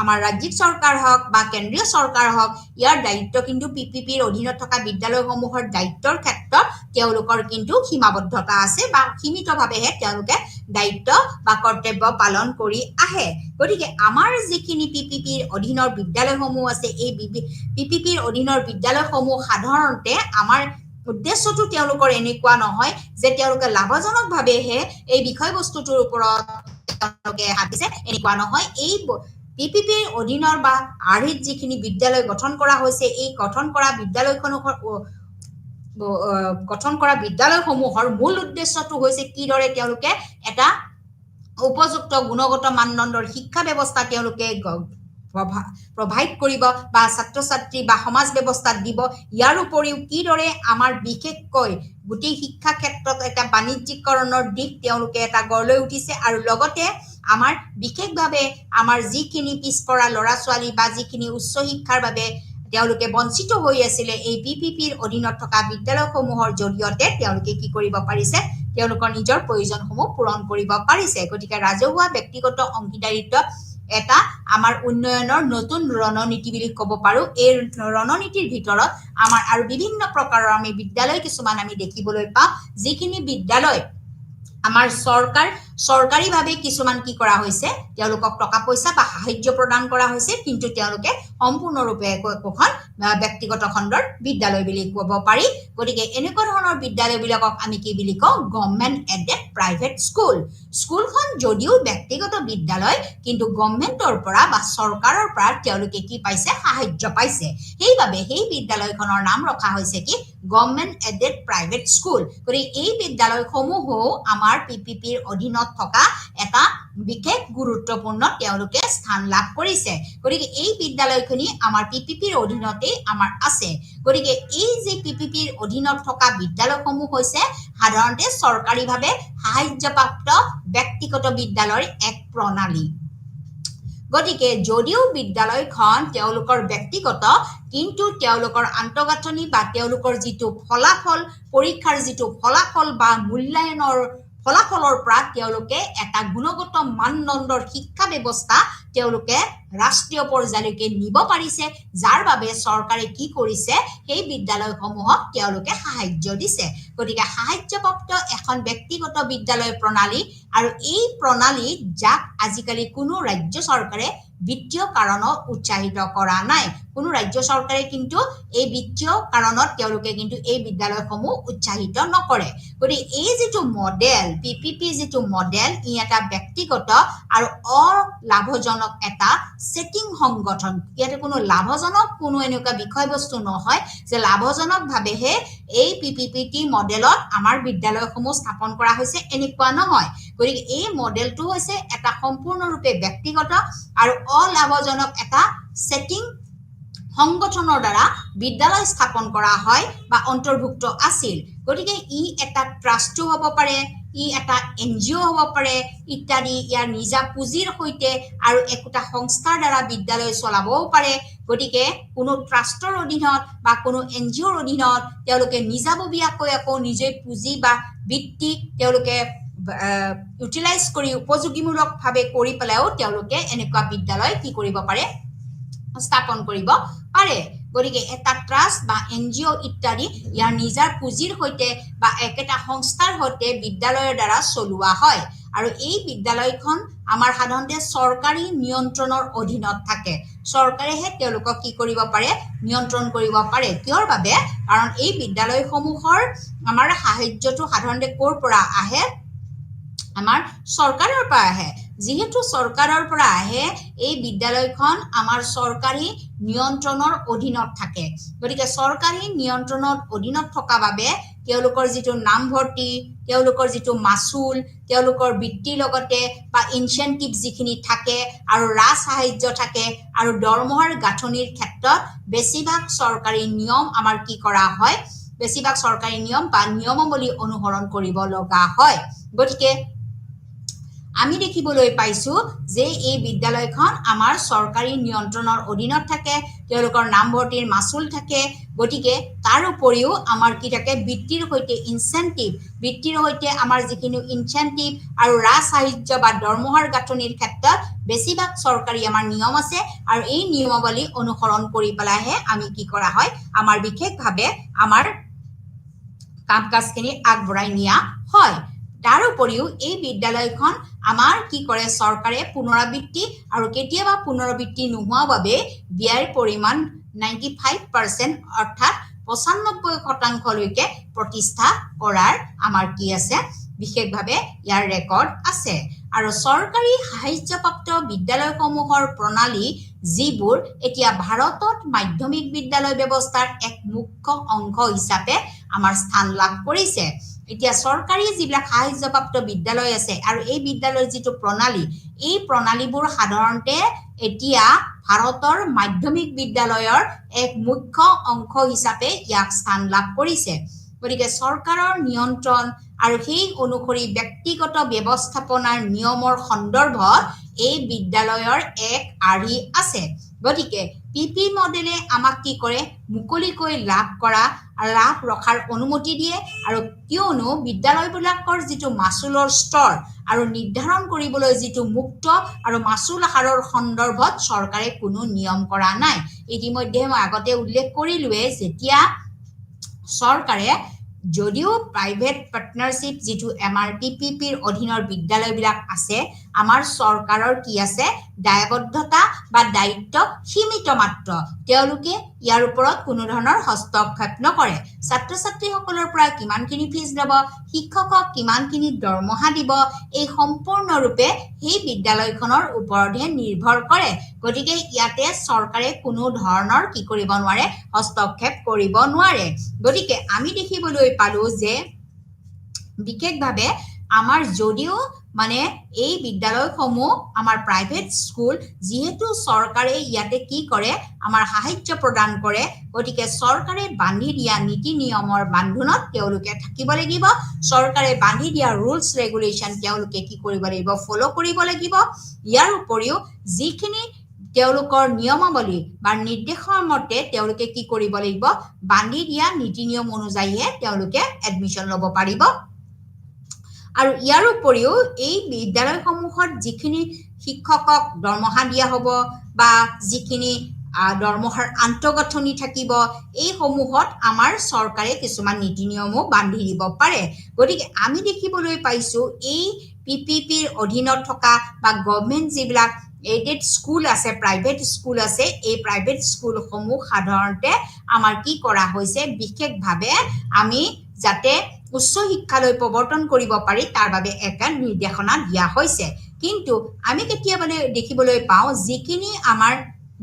আমাৰ ৰাজ্যিক চৰকাৰ হওক বা কেন্দ্ৰীয় চৰকাৰ হওক ইয়াৰ দায়িত্ব কিন্তু পিপিপিৰ অধীনত থকা বিদ্যালয়সমূহৰ দায়িত্বৰ ক্ষেত্ৰত তেওঁলোকৰ কিন্তু সীমাবদ্ধতা আছে বা সীমিতভাৱেহে তেওঁলোকে দায়িত্ব বা কৰ্তব্য পালন কৰি আহে গতিকে আমাৰ যিখিনি পিপিপিৰ অধীনৰ বিদ্যালয়সমূহ আছে এই পিপিপিৰ অধীনৰ বিদ্যালয়সমূহ সাধাৰণতে আমাৰ উদ্দেশ্যটো তেওঁলোকৰ এনেকুৱা নহয় যে তেওঁলোকে লাভজনকভাৱেহে এই বিষয়বস্তুটোৰ ওপৰত তেওঁলোকে হাতিছে এনেকুৱা নহয় এই পিপিপিৰ অধীনৰ বা আৰ্হিত যিখিনি বিদ্যালয় গঠন কৰা হৈছে এই গঠন কৰা বিদ্যালয়সমূহৰ মূল উদ্দেশ্যটো হৈছে কিদৰে তেওঁলোকে এটা উপযুক্ত গুণগত মানদণ্ডৰ শিক্ষা ব্যৱস্থা তেওঁলোকে প্ৰভাইড কৰিব বা ছাত্ৰ ছাত্ৰী বা সমাজ ব্যৱস্থাত দিব ইয়াৰ উপৰিও কিদৰে আমাৰ বিশেষকৈ গোটেই শিক্ষা ক্ষেত্ৰত এটা বাণিজ্যিকৰণৰ দিশ তেওঁলোকে এটা গঢ় লৈ উঠিছে আৰু লগতে আমাৰ বিশেষভাৱে আমাৰ যিখিনি পিছপৰা ল'ৰা ছোৱালী বা যিখিনি উচ্চ শিক্ষাৰ বাবে তেওঁলোকে বঞ্চিত হৈ আছিলে এই পিপিপিৰ অধীনত থকা বিদ্যালয়সমূহৰ জৰিয়তে তেওঁলোকে কি কৰিব পাৰিছে তেওঁলোকৰ নিজৰ প্ৰয়োজনসমূহ পূৰণ কৰিব পাৰিছে গতিকে ৰাজহুৱা ব্যক্তিগত অংশীদাৰিত্ব এটা আমাৰ উন্নয়নৰ নতুন ৰণনীতি বুলি ক'ব পাৰো এই ৰণনীতিৰ ভিতৰত আমাৰ আৰু বিভিন্ন প্ৰকাৰৰ আমি বিদ্যালয় কিছুমান আমি দেখিবলৈ পাওঁ যিখিনি বিদ্যালয় আমাৰ চৰকাৰ চৰকাৰীভাৱে কিছুমান কি কৰা হৈছে তেওঁলোকক টকা পইচা বা সাহায্য প্ৰদান কৰা হৈছে কিন্তু তেওঁলোকে সম্পূৰ্ণৰূপে একোখন ব্যক্তিগত খণ্ডৰ বিদ্যালয় বুলি ক'ব পাৰি গতিকে এনেকুৱা ধৰণৰ বিদ্যালয়বিলাকক আমি কি বুলি কওঁ গভৰ্ণমেণ্ট এডেড প্ৰাইভেট স্কুলখন যদিও ব্যক্তিগত বিদ্যালয় কিন্তু গভৰ্ণমেণ্টৰ পৰা বা চৰকাৰৰ পৰা তেওঁলোকে কি পাইছে সাহায্য পাইছে সেইবাবে সেই বিদ্যালয়খনৰ নাম ৰখা হৈছে কি গভৰ্ণমেণ্ট এডেড প্ৰাইভেট স্কুল গতিকে এই বিদ্যালয়সমূহো আমাৰ পিপিপিৰ অধীনত থকা এটা বিশেষ গুৰুত্বপূৰ্ণ তেওঁলোকে স্থান লাভ কৰিছে গতিকে এই বিদ্যালয়খিনি আমাৰ পিপিপিৰ অধীনতে আমাৰ আছে গতিকে এই যে পিপিপিৰ অধীনত থকা বিদ্যালয়সমূহ হৈছে সাধাৰণতে চৰকাৰীভাৱে সাহায্যপ্ৰাপ্ত ব্যক্তিগত বিদ্যালয়ৰ এক প্ৰণালী গতিকে যদিও বিদ্যালয়খন তেওঁলোকৰ ব্যক্তিগত কিন্তু তেওঁলোকৰ আন্তঃগাঁথনি বা তেওঁলোকৰ যিটো ফলাফল পৰীক্ষাৰ যিটো ফলাফল বা মূল্যায়নৰ ফলাফলৰ পৰা তেওঁলোকে এটা গুণগত মানদণ্ডৰ শিক্ষা ব্যৱস্থা তেওঁলোকে ৰাষ্ট্ৰীয় পৰ্যায়লৈকে নিব পাৰিছে যাৰ বাবে চৰকাৰে কি কৰিছে সেই বিদ্যালয়সমূহক তেওঁলোকে সাহায্য দিছে গতিকে সাহায্যপ্ৰাপ্ত এখন ব্যক্তিগত বিদ্যালয় প্ৰণালী আৰু এই প্ৰণালী যাক আজিকালি কোনো ৰাজ্য চৰকাৰে বিত্তীয় কাৰণত উৎসাহিত কৰা নাই কোনো ৰাজ্য চৰকাৰে কিন্তু এই বিত্তীয় কাৰণত তেওঁলোকে কিন্তু এই বিদ্যালয়সমূহ উৎসাহিত নকৰে গতিকে এই যিটো মডেল পিপিপি যিটো মডেল ই এটা ব্যক্তিগত আৰু অলাভজনক এটা সেটিং সংগঠন ইয়াতে কোনো লাভজনক কোনো এনেকুৱা বিষয়বস্তু নহয় যে লাভজনকভাৱেহে এই পিপিপিটি মডেলত আমাৰ বিদ্যালয়সমূহ স্থাপন কৰা হৈছে এনেকুৱা নহয় গতিকে এই মডেলটো হৈছে এটা সম্পূৰ্ণৰূপে ব্যক্তিগত আৰু অলাভজনক এটা সেটিং সংগঠনৰ দ্বাৰা বিদ্যালয় স্থাপন কৰা হয় বা অন্তৰ্ভুক্ত আছিল গতিকে ই এটা ট্ৰাষ্টও হ'ব পাৰে ই এটা এনজিও হ'ব পাৰে ইত্যাদি ইয়াৰ নিজা পুঁজিৰ সৈতে আৰু একোটা সংস্থাৰ দ্বাৰা বিদ্যালয় চলাবও পাৰে গতিকে কোনো ট্ৰাষ্টৰ অধীনত বা কোনো এনজিওৰ অধীনত তেওঁলোকে নিজাববীয়াকৈ আকৌ নিজে পুঁজি বা বৃত্তি তেওঁলোকে ইউটিলাইজ কৰি উপযোগীমূলকভাৱে কৰি পেলাইও তেওঁলোকে এনেকুৱা বিদ্যালয় কি কৰিব পাৰে স্থাপন কৰিব পাৰে গতিকে এটা ট্ৰাষ্ট বা এনজিও ইত্যাদি ইয়াৰ নিজাৰ পুঁজিৰ সৈতে বা একেটা সংস্থাৰ সৈতে বিদ্যালয়ৰ দ্বাৰা চলোৱা হয় আৰু এই বিদ্যালয়খন আমাৰ সাধাৰণতে চৰকাৰী নিয়ন্ত্ৰণৰ অধীনত থাকে চৰকাৰেহে তেওঁলোকক কি কৰিব পাৰে নিয়ন্ত্ৰণ কৰিব পাৰে কিয়ৰ বাবে কাৰণ এই বিদ্যালয়সমূহৰ আমাৰ সাহায্যটো সাধাৰণতে ক'ৰ পৰা আহে আমাৰ চৰকাৰৰ পৰা আহে যিহেতু চৰকাৰৰ পৰা আহে এই বিদ্যালয়খন আমাৰ চৰকাৰী নিয়ন্ত্ৰণৰ অধীনত থাকে গতিকে চৰকাৰী নিয়ন্ত্ৰণৰ অধীনত থকা বাবে তেওঁলোকৰ যিটো নামভৰ্তি তেওঁলোকৰ যিটো মাচুল তেওঁলোকৰ বৃত্তিৰ লগতে বা ইনচেন্টিভ যিখিনি থাকে আৰু ৰাজ সাহায্য থাকে আৰু দৰমহাৰ গাঁথনিৰ ক্ষেত্ৰত বেছিভাগ চৰকাৰী নিয়ম আমাৰ কি কৰা হয় বেছিভাগ চৰকাৰী নিয়ম বা নিয়মাৱলী অনুসৰণ কৰিব লগা হয় গতিকে আমি দেখিবলৈ পাইছো যে এই বিদ্যালয়খন আমাৰ চৰকাৰী নিয়ন্ত্ৰণৰ অধীনত থাকে তেওঁলোকৰ নামভৰ্তিৰ মাচুল থাকে গতিকে তাৰ উপৰিও আমাৰ কি থাকে বৃত্তিৰ সৈতে ইনচেন্টিভ বৃত্তিৰ সৈতে আমাৰ যিখিনি ইনচেন্টিভ আৰু ৰাজ সাহায্য বা দৰমহাৰ গাঁথনিৰ ক্ষেত্ৰত বেছিভাগ চৰকাৰী আমাৰ নিয়ম আছে আৰু এই নিয়মাৱলী অনুসৰণ কৰি পেলাইহে আমি কি কৰা হয় আমাৰ বিশেষভাৱে আমাৰ কাম কাজখিনি আগবঢ়াই নিয়া হয় তাৰ উপৰিও এই বিদ্যালয়খন আমাৰ কি কৰে চৰকাৰে পুনৰাবৃত্তি আৰু কেতিয়াবা পুনৰাবৃত্তি নোহোৱা বাবে ব্যয়ৰ পৰিমাণ 95% অৰ্থাৎ 95% প্ৰতিষ্ঠা কৰাৰ আমাৰ কি আছে বিশেষভাৱে ইয়াৰ ৰেকৰ্ড আছে আৰু চৰকাৰী সাহায্যপ্ৰাপ্ত বিদ্যালয়সমূহৰ প্ৰণালী যিবোৰ এতিয়া ভাৰতত মাধ্যমিক বিদ্যালয় ব্যৱস্থাৰ এক মুখ্য অংশ হিচাপে আমাৰ স্থান লাভ কৰিছে এতিয়া চৰকাৰী যিবিলাক সাহায্যপ্ৰাপ্ত বিদ্যালয় আছে আৰু এই বিদ্যালয়ৰ যিটো প্ৰণালী এই প্ৰণালীবোৰ সাধাৰণতে এতিয়া ভাৰতৰ মাধ্যমিক বিদ্যালয়ৰ এক মুখ্য অংশ হিচাপে ইয়াক স্থান লাভ কৰিছে গতিকে চৰকাৰৰ নিয়ন্ত্ৰণ আৰু সেই অনুসৰি ব্যক্তিগত ব্যৱস্থাপনাৰ নিয়মৰ সন্দৰ্ভত এই বিদ্যালয়ৰ এক আৰ্হি আছে গতিকে পিপি মডেলে আমাক কি কৰে মুকলিকৈ লাভ ৰখাৰ অনুমতি দিয়ে আৰু কিয়নো বিদ্যালয়বিলাকৰ যিটো মাচুলৰ স্তৰ আৰু নিৰ্ধাৰণ কৰিবলৈ যিটো মুক্ত আৰু মাচুল হাৰৰ সন্দৰ্ভত চৰকাৰে কোনো নিয়ম কৰা নাই ইতিমধ্যে মই আগতে উল্লেখ কৰিলোৱে যেতিয়া চৰকাৰে যদিও প্ৰাইভেট পাৰ্টনাৰশ্বিপ যিটো MRPPPৰ অধীনৰ বিদ্যালয়বিলাক আছে আমাৰ চৰকাৰৰ কি আছে দায়বদ্ধতা বা দায়িত্ব সীমিত মাত্ৰ তেওঁলোকে ইয়াৰ ওপৰত কোনো ধৰণৰ হস্তক্ষেপ নকৰে ছাত্ৰ ছাত্ৰীসকলৰ পৰা কিমানখিনি ফিজ ল'ব শিক্ষকক কিমানখিনি দৰমহা দিব এই সম্পূৰ্ণৰূপে সেই বিদ্যালয়খনৰ ওপৰতহে নিৰ্ভৰ কৰে গতিকে ইয়াতে চৰকাৰে কোনো ধৰণৰ কি কৰিব নোৱাৰে হস্তক্ষেপ কৰিব নোৱাৰে গতিকে আমি দেখিবলৈ পালো যে বিশেষভাৱে আমাৰ যদিও মানে এই বিদ্যালয়সমূহ আমাৰ প্ৰাইভেট স্কুল যেহেতু চৰকাৰে ইয়াতে কি কৰে আমাৰ সাহায্য প্ৰদান কৰে গতিকে চৰকাৰে বান্ধি দিয়া নীতি নিয়মৰ বান্ধোনত তেওঁলোকে থাকিব লাগিব চৰকাৰে বান্ধি দিয়া ৰুলছ ৰেগুলেশ্যন তেওঁলোকে কি কৰিব লাগিব ফলো কৰিব লাগিব ইয়াৰ উপৰিও যিখিনি তেওঁলোকৰ নিয়মাৱলী বা নিৰ্দেশৰ মতে তেওঁলোকে কি কৰিব লাগিব বান্ধি দিয়া নীতি নিয়ম অনুযায়ীহে তেওঁলোকে এডমিশ্যন ল'ব পাৰিব আৰু ইয়াৰ উপৰিও এই বিদ্যালয়সমূহত যিখিনি শিক্ষকক দৰমহা দিয়া হ'ব বা যিখিনি দৰমহাৰ আন্তঃগাঁথনি থাকিব এই সমূহত আমাৰ চৰকাৰে কিছুমান নীতি নিয়মো বান্ধি দিব পাৰে গতিকে আমি দেখিবলৈ পাইছো এই PPPৰ অধীনত থকা বা গভৰ্ণমেণ্ট যিবিলাক এডেড স্কুল আছে প্ৰাইভেট স্কুল আছে এই প্ৰাইভেট স্কুলসমূহ সাধাৰণতে আমাৰ কি কৰা হৈছে বিশেষভাৱে আমি যাতে উচ্চ শিক্ষালৈ প্ৰৱৰ্তন কৰিব পাৰি তাৰ বাবে এটা নিৰ্দেশনা দিয়া হৈছে কিন্তু আমি কেতিয়াবা দেখিবলৈ পাওঁ যিখিনি আমাৰ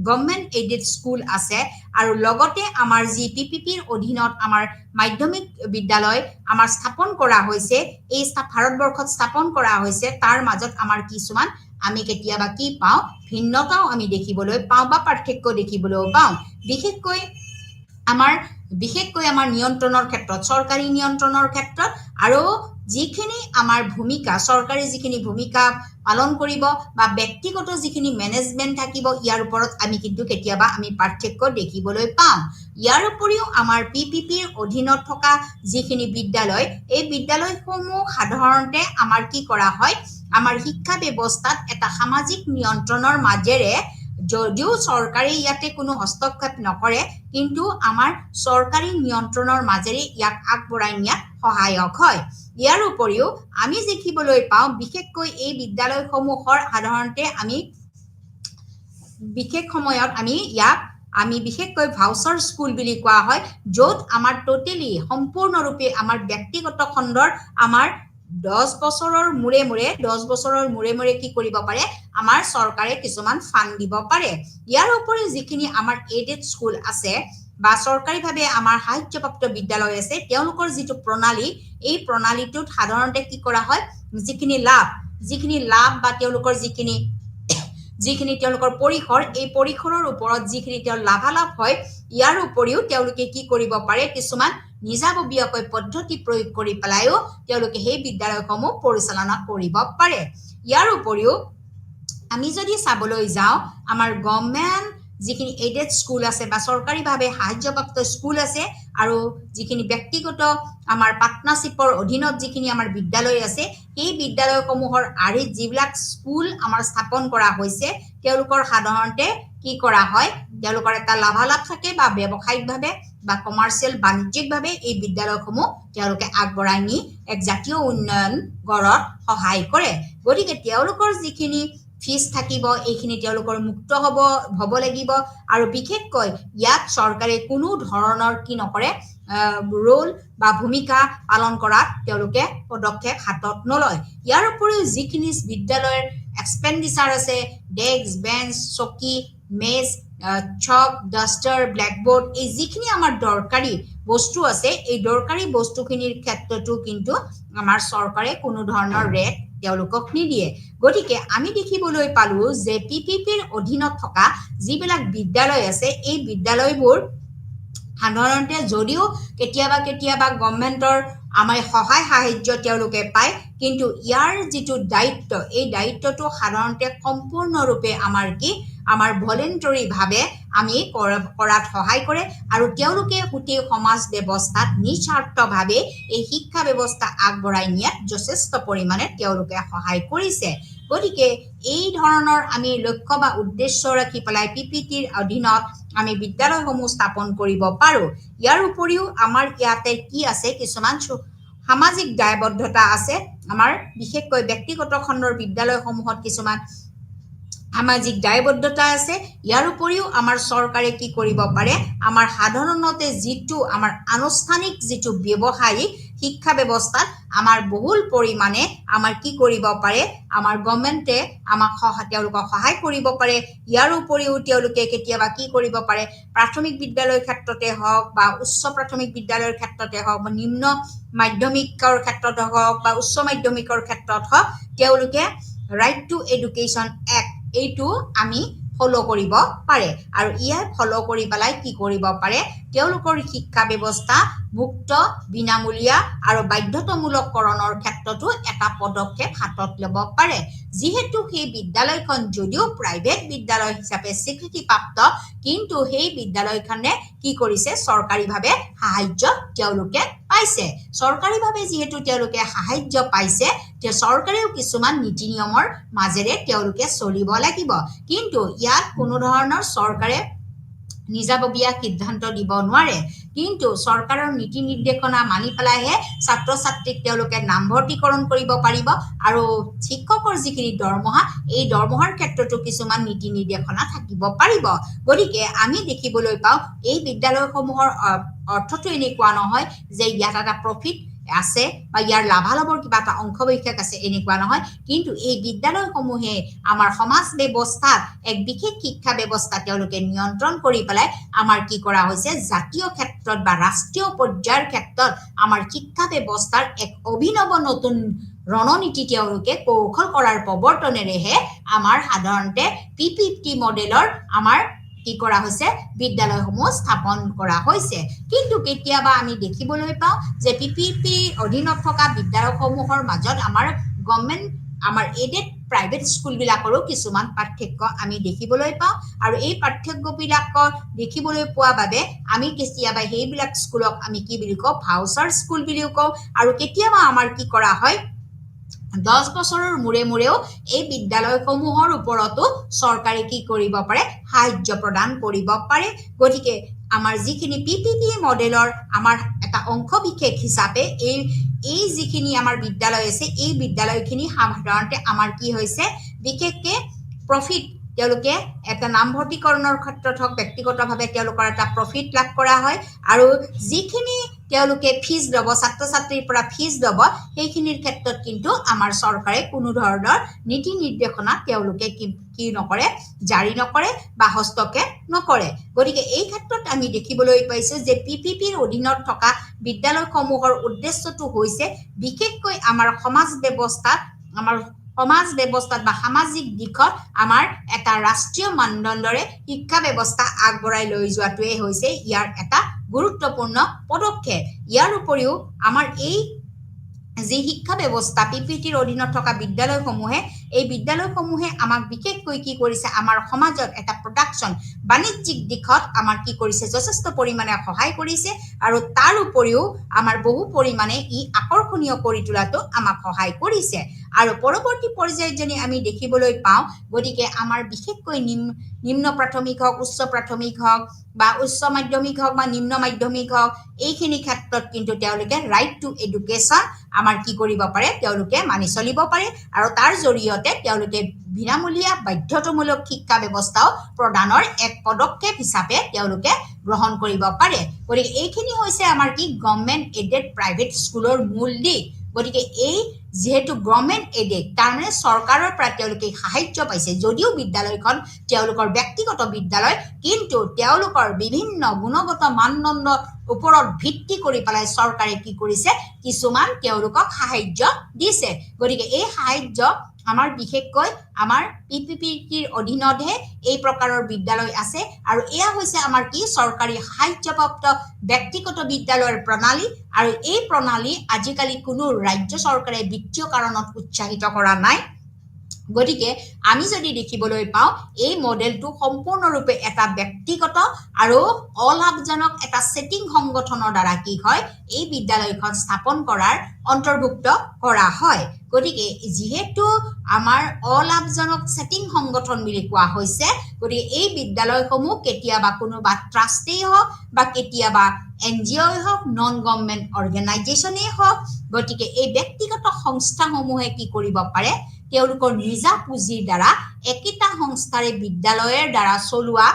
গভৰ্ণমেণ্ট এডেড স্কুল আছে আৰু লগতে আমাৰ যি PPPৰ অধীনত আমাৰ মাধ্যমিক বিদ্যালয় আমাৰ স্থাপন কৰা হৈছে এই ভাৰতবৰ্ষত স্থাপন কৰা হৈছে তাৰ মাজত আমাৰ কিছুমান আমি কেতিয়াবা কি পাওঁ ভিন্নতাও আমি দেখিবলৈ পাওঁ বা পাৰ্থক্য দেখিবলৈ পাওঁ বিশেষকৈ আমাৰ নিয়ন্ত্ৰণৰ ক্ষেত্ৰত চৰকাৰী নিয়ন্ত্ৰণৰ ক্ষেত্ৰত আৰু যিখিনি আমাৰ ভূমিকা চৰকাৰী যিখিনি ভূমিকা পালন কৰিব বা ব্যক্তিগত যিখিনি মেনেজমেণ্ট থাকিব ইয়াৰ ওপৰত আমি কিন্তু কেতিয়াবা আমি পাৰ্থক্য দেখিবলৈ পাওঁ ইয়াৰ উপৰিও আমাৰ PPPৰ অধীনত থকা যিখিনি বিদ্যালয় এই বিদ্যালয়সমূহ সাধাৰণতে আমাৰ কি কৰা হয় আমাৰ শিক্ষা ব্যৱস্থাত এটা সামাজিক নিয়ন্ত্ৰণৰ মাজেৰে যদিও চৰকাৰে ইয়াতে কোনো হস্তক্ষেপ নকৰে কিন্তু আমাৰ চৰকাৰী নিয়ন্ত্ৰণৰ মাজেৰে ইয়াক আগবঢ়াই নিয়াত সহায়ক হয় ইয়াৰ উপৰিও আমি দেখিবলৈ পাওঁ বিশেষকৈ এই বিদ্যালয়সমূহৰ সাধাৰণতে আমি বিশেষ সময়ত আমি বিশেষকৈ ভাউচাৰ স্কুল বুলি কোৱা হয় য'ত আমাৰ টোটেলি সম্পূৰ্ণৰূপে আমাৰ ব্যক্তিগত খণ্ডৰ আমাৰ 10 বছৰৰ মূৰে কি কৰিব পাৰে আমাৰ চৰকাৰে কিছুমান ফাণ্ড দিব পাৰে ইয়াৰ উপৰি যিখিনি আমাৰ এডেড স্কুল আছে বা চৰকাৰীভাৱে আমাৰ সাহায্যপ্ৰাপ্ত বিদ্যালয় আছে তেওঁলোকৰ যিটো প্ৰণালী এই প্ৰণালীটোত সাধাৰণতে কি কৰা হয় যিখিনি লাভ বা তেওঁলোকৰ যিখিনি তেওঁলোকৰ পৰিসৰ এই পৰিসৰৰ ওপৰত যিখিনি তেওঁৰ লাভালাভ হয় ইয়াৰ উপৰিও তেওঁলোকে কি কৰিব পাৰে কিছুমান নিজাববীয়াকৈ পদ্ধতি প্ৰয়োগ কৰি পেলাইও তেওঁলোকে সেই বিদ্যালয়সমূহ পৰিচালনা কৰিব পাৰে ইয়াৰ উপৰিও আমি যদি চাবলৈ যাওঁ আমাৰ গভৰ্ণমেণ্ট যিখিনি এডেড স্কুল আছে বা চৰকাৰীভাৱে সাহায্যপ্ৰাপ্ত স্কুল আছে আৰু যিখিনি ব্যক্তিগত আমাৰ পাৰ্টনাৰশ্বিপৰ অধীনত যিখিনি আমাৰ বিদ্যালয় আছে এই বিদ্যালয়সমূহৰ আৰ্হিত যিবিলাক স্কুল আমাৰ স্থাপন কৰা হৈছে তেওঁলোকৰ সাধাৰণতে কি কৰা হয় তেওঁলোকৰ এটা লাভালাভ থাকে বা ব্যৱসায়িকভাৱে বা কমাৰ্চিয়েল বাণিজ্যিকভাৱে এই বিদ্যালয়সমূহ তেওঁলোকে আগবঢ়াই নি এক জাতীয় উন্নয়ন গঢ়ত সহায় কৰে গতিকে তেওঁলোকৰ যিখিনি ফিজ থাকিব এইখিনি তেওঁলোকৰ মুক্ত হ'ব লাগিব আৰু বিশেষকৈ ইয়াত চৰকাৰে কোনো ধৰণৰ কি নকৰে ৰোল বা ভূমিকা পালন কৰাত তেওঁলোকে পদক্ষেপ হাতত নলয় ইয়াৰ উপৰিও যিখিনি বিদ্যালয়ৰ এক্সপেণ্ডিচাৰ আছে ডেস্ক বেঞ্চ চকী মেজ চক ডাষ্টাৰ ব্লেকবোৰ্ড এই যিখিনি আমাৰ দৰকাৰী বস্তু আছে এই দৰকাৰী বস্তুখিনিৰ ক্ষেত্ৰতো কিন্তু আমাৰ চৰকাৰে কোনো ধৰণৰ ৰেট তেওঁলোকক নিদিয়ে গতিকে আমি দেখিবলৈ পালো যে PPPৰ অধীনত থকা যিবিলাক বিদ্যালয় আছে এই বিদ্যালয়বোৰ সাধাৰণতে যদিও কেতিয়াবা গভৰ্ণমেণ্টৰ আমাৰ সহায় সাহায্য তেওঁলোকে পায় কিন্তু ইয়াৰ যিটো দায়িত্ব এই দায়িত্বটো সাধাৰণতে সম্পূৰ্ণৰূপে আমাৰ ভলেণ্টাৰী ভাৱে আমি কৰাত সহায় কৰে আৰু তেওঁলোকে গোটেই সমাজ ব্যৱস্থাত নিস্বাৰ্থভাৱে এই শিক্ষা ব্যৱস্থা আগবঢ়াই নিয়াত যথেষ্ট পৰিমাণে তেওঁলোকে সহায় কৰিছে গতিকে এই ধৰণৰ আমি লক্ষ্য বা উদ্দেশ্য ৰাখি পেলাই PPPৰ অধীনত আমি বিদ্যালয়সমূহ স্থাপন কৰিব পাৰোঁ। ইয়াৰ উপৰিও আমাৰ ইয়াতে কি আছে কিছুমান সামাজিক দায়বদ্ধতা আছে আমাৰ বিশেষকৈ ব্যক্তিগত খণ্ডৰ বিদ্যালয়সমূহত কিছুমান সামাজিক দায়বদ্ধতা আছে। ইয়াৰ উপৰিও আমাৰ চৰকাৰে কি কৰিব পাৰে আমাৰ সাধাৰণতে যিটো আমাৰ আনুষ্ঠানিক যিটো ব্যৱসায়িক শিক্ষা ব্যৱস্থাত আমাৰ বহুল পৰিমাণে আমাৰ কি কৰিব পাৰে আমাৰ গভৰ্ণমেণ্টে আমাক তেওঁলোকক সহায় কৰিব পাৰে। ইয়াৰ উপৰিও তেওঁলোকে কেতিয়াবা কি কৰিব পাৰে প্ৰাথমিক বিদ্যালয়ৰ ক্ষেত্ৰতে হওক বা উচ্চ প্ৰাথমিক বিদ্যালয়ৰ ক্ষেত্ৰতে হওক বা নিম্ন মাধ্যমিকৰ ক্ষেত্ৰত হওক বা উচ্চ মাধ্যমিকৰ ক্ষেত্ৰত হওক তেওঁলোকে ৰাইট টু এডুকেশ্যন এক্ট এইটো আমি ফলো কৰিব পাৰে আৰু ইয়াৰ ফলো কৰি পেলাই কি কৰিব পাৰে তেওঁলোকৰ শিক্ষা ব্যৱস্থা মুক্ত বিনামূলীয়া আৰু বাধ্যতামূলককৰণৰ ক্ষেত্ৰতো এটা পদক্ষেপ হাতত ল'ব পাৰে। যিহেতু সেই বিদ্যালয়খন যদিও প্ৰাইভেট বিদ্যালয় হিচাপে স্বীকৃতিপ্ৰাপ্ত কিন্তু সেই বিদ্যালয়খনে কি কৰিছে চৰকাৰীভাৱে সাহায্য তেওঁলোকে পাইছে। চৰকাৰীভাৱে যিহেতু তেওঁলোকে সাহায্য পাইছে চৰকাৰেও কিছুমান নীতি নিয়মৰ মাজেৰে তেওঁলোকে চলিব লাগিব। কিন্তু ইয়াত কোনো ধৰণৰ চৰকাৰে নিজাববীয়া সিদ্ধান্ত দিব নোৱাৰে। কিন্তু চৰকাৰৰ নীতি নিৰ্দেশনা মানি পেলাইহে ছাত্ৰ ছাত্ৰীক তেওঁলোকে নামভৰ্তিকৰণ কৰিব পাৰিব আৰু শিক্ষকৰ যিখিনি দৰমহা এই দৰমহাৰ ক্ষেত্ৰতো কিছুমান নীতি নিৰ্দেশনা থাকিব পাৰিব। গতিকে আমি দেখিবলৈ পাওঁ এই বিদ্যালয়সমূহৰ অৰ্থটো এনেকুৱা নহয় যে ইয়াত এটা প্ৰফিট আছে বা ইয়াৰ লাভালাভৰ কিবা এটা অংশ বিশেষ আছে এনেকুৱা নহয়। কিন্তু এই বিদ্যালয়সমূহে আমাৰ সমাজ ব্যৱস্থাত এক বিশেষ শিক্ষা ব্যৱস্থা তেওঁলোকে নিয়ন্ত্ৰণ কৰি পেলাই আমাৰ কি কৰা হৈছে জাতীয় ক্ষেত্ৰত বা ৰাষ্ট্ৰীয় পৰ্যায়ৰ ক্ষেত্ৰত আমাৰ শিক্ষা ব্যৱস্থাৰ এক অভিনৱ নতুন ৰণনীতি তেওঁলোকে কৌশল কৰাৰ প্ৰৱৰ্তনেৰেহে আমাৰ সাধাৰণতে PPP মডেলৰ আমাৰ কি কৰা হৈছে বিদ্যালয়সমূহ স্থাপন কৰা হৈছে। কিন্তু কেতিয়াবা আমি দেখিবলৈ পাওঁ যে PPP অধীনত থকা বিদ্যালয়সমূহৰ মাজত আমাৰ গভৰ্ণমেণ্ট আমাৰ এডেড প্ৰাইভেট স্কুলবিলাকৰো কিছুমান পাৰ্থক্য আমি দেখিবলৈ পাওঁ আৰু এই পাৰ্থক্যবিলাকৰ দেখিবলৈ পোৱা বাবে আমি কেতিয়াবা সেইবিলাক স্কুলক আমি কি বুলি কওঁ ভাউচাৰ স্কুল বুলিও কওঁ আৰু কেতিয়াবা আমাৰ কি কৰা হয় 10 বছৰৰ মূৰে মূৰেও এই বিদ্যালয়সমূহৰ ওপৰতো চৰকাৰে কি কৰিব পাৰে সাহায্য প্ৰদান কৰিব পাৰে। গতিকে আমাৰ যিখিনি PPP মডেলৰ আমাৰ এটা অংশ বিশেষ হিচাপে এই যিখিনি আমাৰ বিদ্যালয় আছে এই বিদ্যালয়খিনি সাধাৰণতে আমাৰ কি হৈছে বিশেষকে প্ৰফিট তেওঁলোকে এটা নামভৰ্তিকৰণৰ ক্ষেত্ৰত হওক ব্যক্তিগতভাৱে তেওঁলোকৰ এটা প্ৰফিট লাভ কৰা হয় আৰু যিখিনি তেওঁলোকে ফিজ ল'ব ছাত্ৰ ছাত্ৰীৰ পৰা ফিজ ল'ব সেইখিনিৰ ক্ষেত্ৰত কিন্তু আমাৰ চৰকাৰে কোনো ধৰণৰ নীতি নিৰ্দেশনা তেওঁলোকে কি নকৰে জাৰি নকৰে বা হস্তক্ষেপ নকৰে। গতিকে এই ক্ষেত্ৰত আমি দেখিবলৈ পাইছো যে PPPৰ অধীনত থকা বিদ্যালয়সমূহৰ উদ্দেশ্যটো হৈছে বিশেষকৈ আমাৰ সমাজ ব্যৱস্থাত বা সামাজিক দিশত আমাৰ এটা ৰাষ্ট্ৰীয় মানদণ্ডৰে শিক্ষা ব্যৱস্থা আগবঢ়াই লৈ যোৱাটোৱে হৈছে ইয়াৰ এটা গুৰুত্বপূৰ্ণ পদক্ষেপ। ইয়াৰ উপৰিও আমাৰ এই যি শিক্ষা ব্যৱস্থা PPPৰ অধীনত থকা বিদ্যালয়সমূহে আমাক বিশেষকৈ কি কৰিছে আমাৰ সমাজত এটা প্ৰডাকশ্যন বাণিজ্যিক দিশত আমাৰ কি কৰিছে যথেষ্ট পৰিমাণে সহায় কৰিছে আৰু তাৰ উপৰিও আমাৰ বহু পৰিমাণে ই আকৰ্ষণীয় কৰি তোলাটো আমাক সহায় কৰিছে আৰু পৰৱৰ্তী পৰ্যায়ত যদি আমি দেখিবলৈ পাওঁ গতিকে আমাৰ বিশেষকৈ নিম্ন প্ৰাথমিক হওক উচ্চ প্ৰাথমিক হওক বা উচ্চ মাধ্যমিক হওক বা নিম্ন মাধ্যমিক হওক এইখিনি ক্ষেত্ৰত কিন্তু তেওঁলোকে ৰাইট টু এডুকেশ্যন আমাৰ কি কৰিব পাৰে তেওঁলোকে মানি চলিব পাৰে আৰু তাৰ জৰিয়তে তেওঁলোকে বিনামূলীয়া বাধ্যতামূলক শিক্ষা ব্যৱস্থাও প্ৰদানৰ এক পদক্ষেপ হিচাপে তেওঁলোকে গ্ৰহণ কৰিব পাৰে। গতিকে এইখিনি হৈছে আমাৰ কি গভৰ্ণমেণ্ট এডেড প্ৰাইভেট স্কুলৰ মূল দিশ। গতিকে এই যেহেতু গভৰ্ণমেণ্ট এডেড তাৰমানে চৰকাৰৰ পৰা তেওঁলোকে সাহায্য পাইছে যদিও বিদ্যালয়খন তেওঁলোকৰ ব্যক্তিগত বিদ্যালয় কিন্তু তেওঁলোকৰ বিভিন্ন গুণগত মানদণ্ডৰ ওপৰত ভিত্তি কৰি পেলাই চৰকাৰে কি কৰিছে কিছুমান তেওঁলোকক সাহায্য দিছে। গতিকে এই সাহায্য আমাৰ বিশেষকৈ আমাৰ PPPৰ অধীনতহে এই প্ৰকাৰৰ বিদ্যালয় আছে আৰু এয়া হৈছে আমাৰ কি চৰকাৰী সাহায্যপ্ৰাপ্ত ব্যক্তিগত বিদ্যালয়ৰ প্ৰণালী আৰু এই প্ৰণালী আজিকালি কোনো ৰাজ্য চৰকাৰে বিত্তীয় কাৰণত উৎসাহিত কৰা নাই। গতিকে আমি যদি দেখিবলৈ পাওঁ এই মডেলটো সম্পূৰ্ণৰূপে এটা ব্যক্তিগত আৰু অলাভজনক এটা সেটিং সংগঠনৰ দ্বাৰা কি হয় এই বিদ্যালয়খন স্থাপন কৰাৰ অন্তৰ্ভুক্ত কৰা হয়। গতিকে যিহেতু আমাৰ অলাভজনক সেটিং সংগঠন বুলি কোৱা হৈছে গতিকে এই বিদ্যালয়সমূহ কেতিয়াবা কোনোবা ট্ৰাষ্টেই হওক বা কেতিয়াবা NGOই হওক নন গভৰ্ণমেণ্ট অৰ্গেনাইজেশ্যনেই হওক গতিকে এই ব্যক্তিগত সংস্থাসমূহে কি কৰিব পাৰে তেওঁলোকৰ নিজা পুঁজিৰ দ্বাৰা একেটা সংস্থাৰে বিদ্যালয়ৰ দ্বাৰা চলোৱা